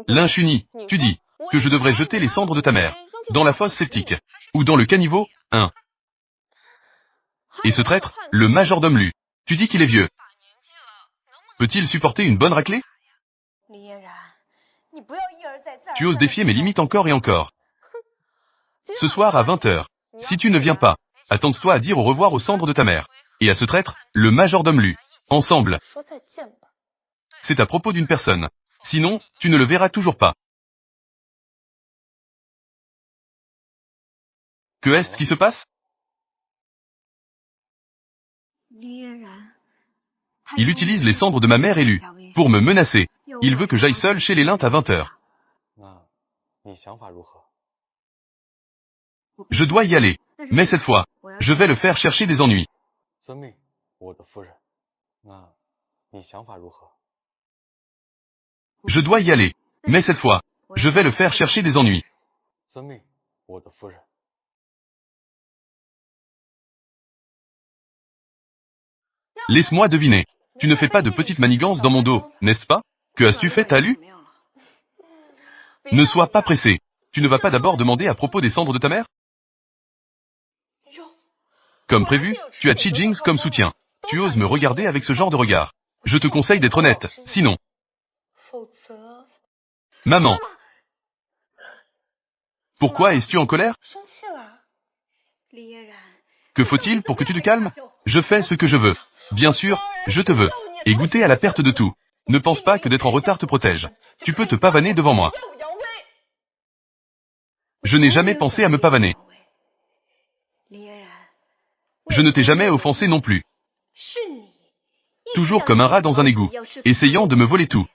L'inchuni, tu dis que je devrais jeter les cendres de ta mère dans la fosse septique, ou dans le caniveau, 1. Et ce traître, le majordome Lu, tu dis qu'il est vieux. Peut-il supporter une bonne raclée? Tu oses défier mes limites encore et encore. Ce soir à 20h, si tu ne viens pas, attends-toi à dire au revoir aux cendres de ta mère. Et à ce traître, le majordome Lu. Ensemble. C'est à propos d'une personne. Sinon, tu ne le verras toujours pas. Que est-ce qui se passe? Il utilise les cendres de ma mère élue pour me menacer. Il veut que j'aille seul chez les Lint à 20h. Je dois y aller. Mais cette fois, je vais le faire chercher des ennuis. Je dois y aller. Mais cette fois, je vais le faire chercher des ennuis. Laisse-moi deviner. Tu ne fais pas de petites manigances dans mon dos, n'est-ce pas? Que as-tu fait, t'as lu? Ne sois pas pressé. Tu ne vas pas d'abord demander à propos des cendres de ta mère? Comme prévu, tu as Chi Jings comme soutien. Tu oses me regarder avec ce genre de regard. Je te conseille d'être honnête, sinon... Maman. Pourquoi es-tu en colère? Que faut-il pour que tu te calmes? Je fais ce que je veux. Bien sûr, je te veux. Et goûter à la perte de tout. Ne pense pas que d'être en retard te protège. Tu peux te pavaner devant moi. Je n'ai jamais pensé à me pavaner. Je ne t'ai jamais offensé non plus. Toujours comme un rat dans un égout, essayant de me voler tout.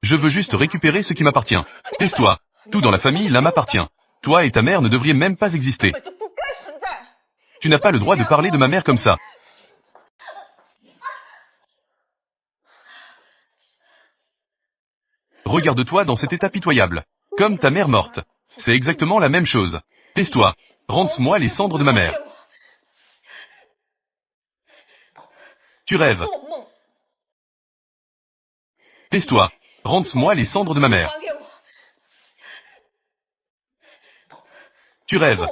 Je veux juste récupérer ce qui m'appartient. Tais-toi. Tout dans la famille, là m'appartient. Toi et ta mère ne devriez même pas exister. Tu n'as pas le droit de parler de ma mère comme ça. Regarde-toi dans cet état pitoyable. Comme ta mère morte. C'est exactement la même chose. Tais-toi. Rends-moi les cendres de ma mère. Tu rêves. Tais-toi. Rends-moi les cendres de ma mère. Tu rêves.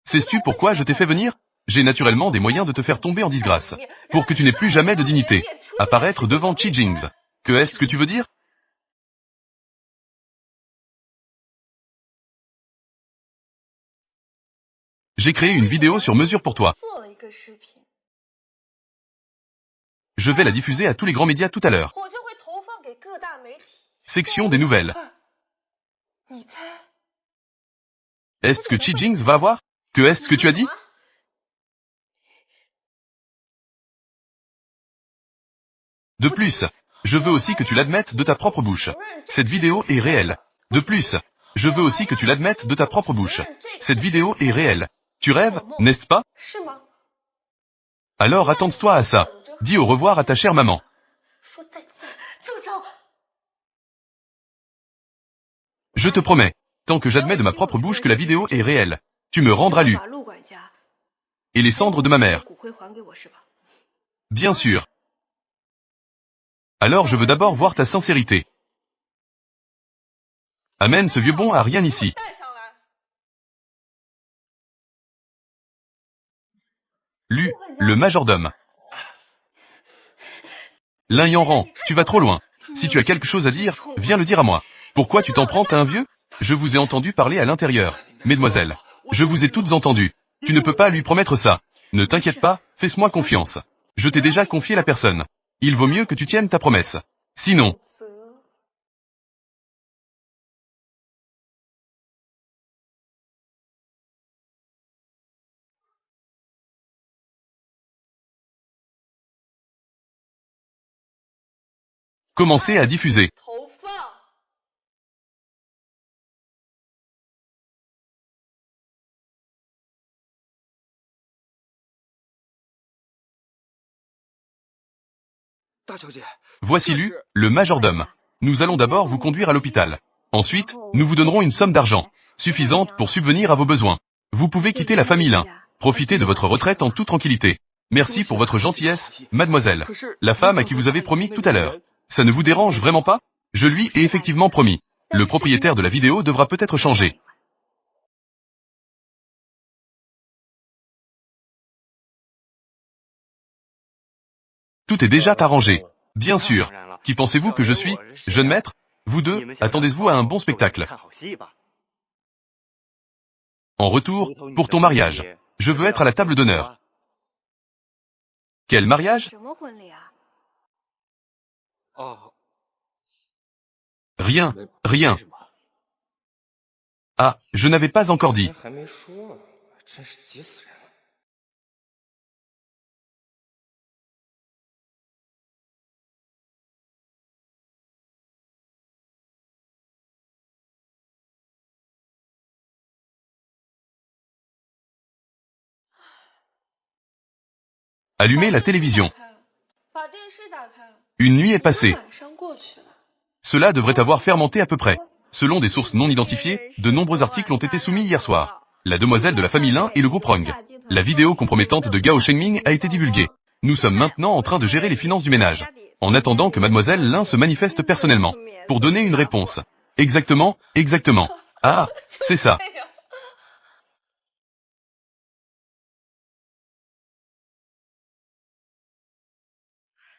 Sais-tu pourquoi je t'ai fait venir? J'ai naturellement des moyens de te faire tomber en disgrâce. Pour que tu n'aies plus jamais de dignité. Apparaître devant Chi Jings. Que est-ce que tu veux dire? J'ai créé une vidéo sur mesure pour toi. Je vais la diffuser à tous les grands médias tout à l'heure. Section des nouvelles. Est-ce que Chi Jings va avoir? Que est-ce que tu as dit? De plus, je veux aussi que tu l'admettes de ta propre bouche. Cette vidéo est réelle. De plus, je veux aussi que tu l'admettes de ta propre bouche. Cette vidéo est réelle. Tu rêves, n'est-ce pas? Alors attends-toi à ça. Dis au revoir à ta chère maman. Je te promets, tant que j'admets de ma propre bouche que la vidéo est réelle, tu me rendras Lu. Et les cendres de ma mère. Bien sûr. Alors je veux d'abord voir ta sincérité. Amène ce vieux bon à rien ici. Lu, le majordome. Lin Yanran, tu vas trop loin. Si tu as quelque chose à dire, viens le dire à moi. Pourquoi tu t'en prends à un vieux? Je vous ai entendu parler à l'intérieur. Mesdemoiselles, je vous ai toutes entendues. Tu ne peux pas lui promettre ça. Ne t'inquiète pas, fais-moi confiance. Je t'ai déjà confié la personne. Il vaut mieux que tu tiennes ta promesse. Sinon... Commencez à diffuser. Voici Lu, le majordome. Nous allons d'abord vous conduire à l'hôpital. Ensuite, nous vous donnerons une somme d'argent, suffisante pour subvenir à vos besoins. Vous pouvez quitter la famille Lin. Profitez de votre retraite en toute tranquillité. Merci pour votre gentillesse, mademoiselle. La femme à qui vous avez promis tout à l'heure. Ça ne vous dérange vraiment pas? Je lui ai effectivement promis. Le propriétaire de la vidéo devra peut-être changer. Tout est déjà arrangé. Bien sûr. Qui pensez-vous que je suis, jeune maître? Vous deux, attendez-vous à un bon spectacle. En retour, pour ton mariage, je veux être à la table d'honneur. Quel mariage? Rien, rien. Ah, je n'avais pas encore dit. Allumez la télévision. Une nuit est passée. Cela devrait avoir fermenté à peu près. Selon des sources non identifiées, de nombreux articles ont été soumis hier soir. La demoiselle de la famille Lin et le groupe Rong. La vidéo compromettante de Gao Shengming a été divulguée. Nous sommes maintenant en train de gérer les finances du ménage. En attendant que mademoiselle Lin se manifeste personnellement. Pour donner une réponse. Exactement, exactement. Ah, c'est ça.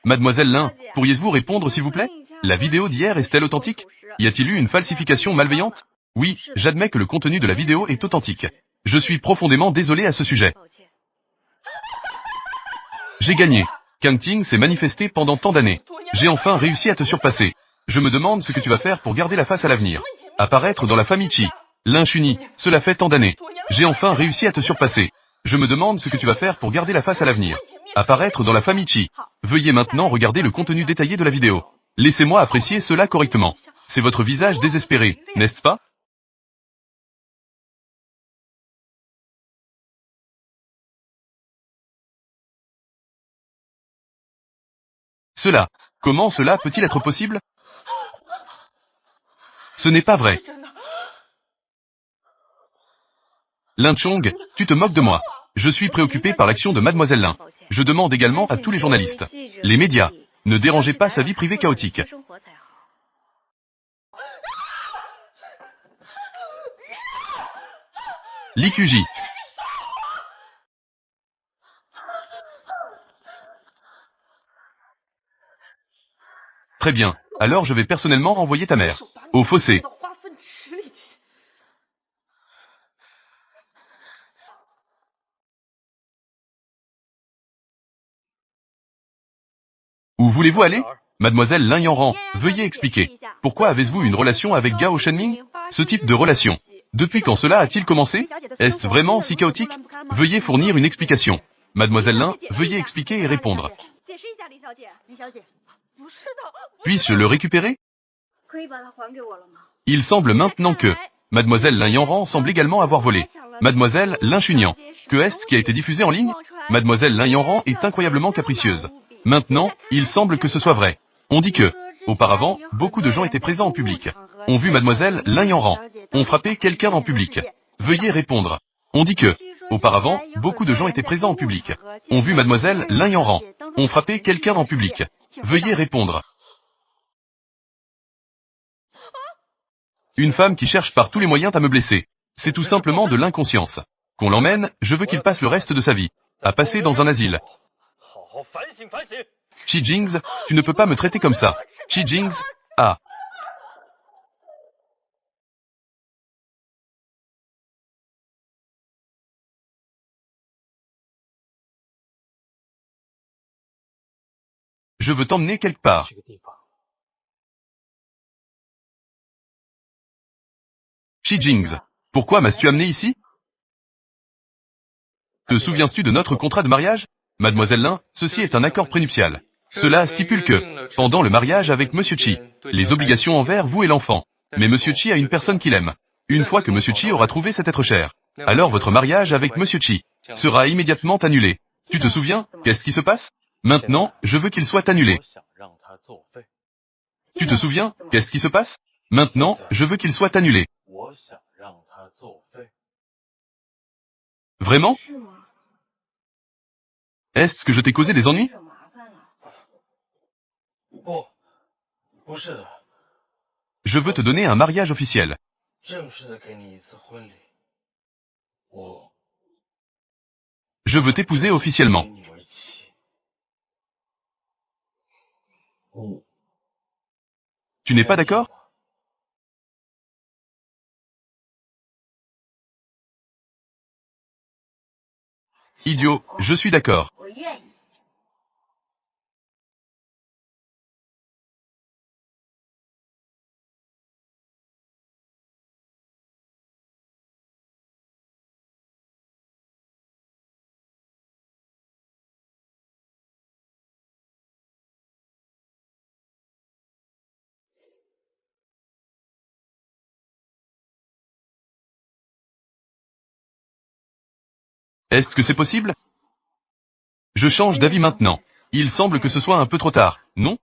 Mademoiselle Lin, pourriez-vous répondre s'il vous plaît? La vidéo d'hier est-elle authentique? Y a-t-il eu une falsification malveillante? Oui, j'admets que le contenu de la vidéo est authentique. Je suis profondément désolé à ce sujet. J'ai gagné. Kang Ting s'est manifesté pendant tant d'années. J'ai enfin réussi à te surpasser. Je me demande ce que tu vas faire pour garder la face à l'avenir. Apparaître dans la famille Chi. Lin Chuni, cela fait tant d'années. J'ai enfin réussi à te surpasser. Je me demande ce que tu vas faire pour garder la face à l'avenir. Apparaître dans la famille Chi. Veuillez maintenant regarder le contenu détaillé de la vidéo. Laissez-moi apprécier cela correctement. C'est votre visage désespéré, n'est-ce pas? Cela. Comment cela peut-il être possible? Ce n'est pas vrai. Lin Chong, tu te moques de moi. Je suis préoccupé par l'action de mademoiselle Lin. Je demande également à tous les journalistes, les médias, ne dérangez pas sa vie privée chaotique. Li Kuji. Très bien, alors je vais personnellement envoyer ta mère au fossé. Où voulez-vous aller? Mademoiselle Lin Yanran, veuillez expliquer. Pourquoi avez-vous une relation avec Gao Shenming? Ce type de relation. Depuis quand cela a-t-il commencé? Est-ce vraiment si chaotique? Veuillez fournir une explication. Mademoiselle Lin, veuillez expliquer et répondre. Puis-je le récupérer? Il semble maintenant que Mademoiselle Lin Yanran semble également avoir volé. Mademoiselle Lin Chunian. Que est-ce qui a été diffusé en ligne? Mademoiselle Lin Yanran est incroyablement capricieuse. Maintenant, il semble que ce soit vrai. On dit que, auparavant, beaucoup de gens étaient présents en public. Ont vu mademoiselle Lin Yanran. Ont frappé quelqu'un en public. Veuillez répondre. On dit que, auparavant, beaucoup de gens étaient présents en public. Ont vu mademoiselle Lin Yanran. Ont frappé quelqu'un en public. Veuillez répondre. Une femme qui cherche par tous les moyens à me blesser. C'est tout simplement de l'inconscience. Qu'on l'emmène, je veux qu'il passe le reste de sa vie à passer dans un asile. Chi Jings, tu ne peux pas me traiter comme ça. Chi Jings, ah. Je veux t'emmener quelque part. Chi Jings, pourquoi m'as-tu amené ici? Te souviens-tu de notre contrat de mariage? Mademoiselle Lin, ceci est un accord prénuptial. Cela stipule que, pendant le mariage avec Monsieur Chi, les obligations envers vous et l'enfant. Mais Monsieur Chi a une personne qu'il aime. Une fois que Monsieur Chi aura trouvé cet être cher, alors votre mariage avec Monsieur Chi sera immédiatement annulé. Tu te souviens, qu'est-ce qui se passe? Maintenant, je veux qu'il soit annulé. Tu te souviens, qu'est-ce qui se passe? Maintenant, je veux qu'il soit annulé. Vraiment? Est-ce que je t'ai causé des ennuis? Je veux te donner un mariage officiel. 正式的给你一次婚礼，我 Je veux t'épouser officiellement. 娶你为妻。 Tu n'es pas d'accord? Idiot, je suis d'accord. 我愿意。 Est-ce que c'est possible? Je change d'avis maintenant. Il semble que ce soit un peu trop tard, non?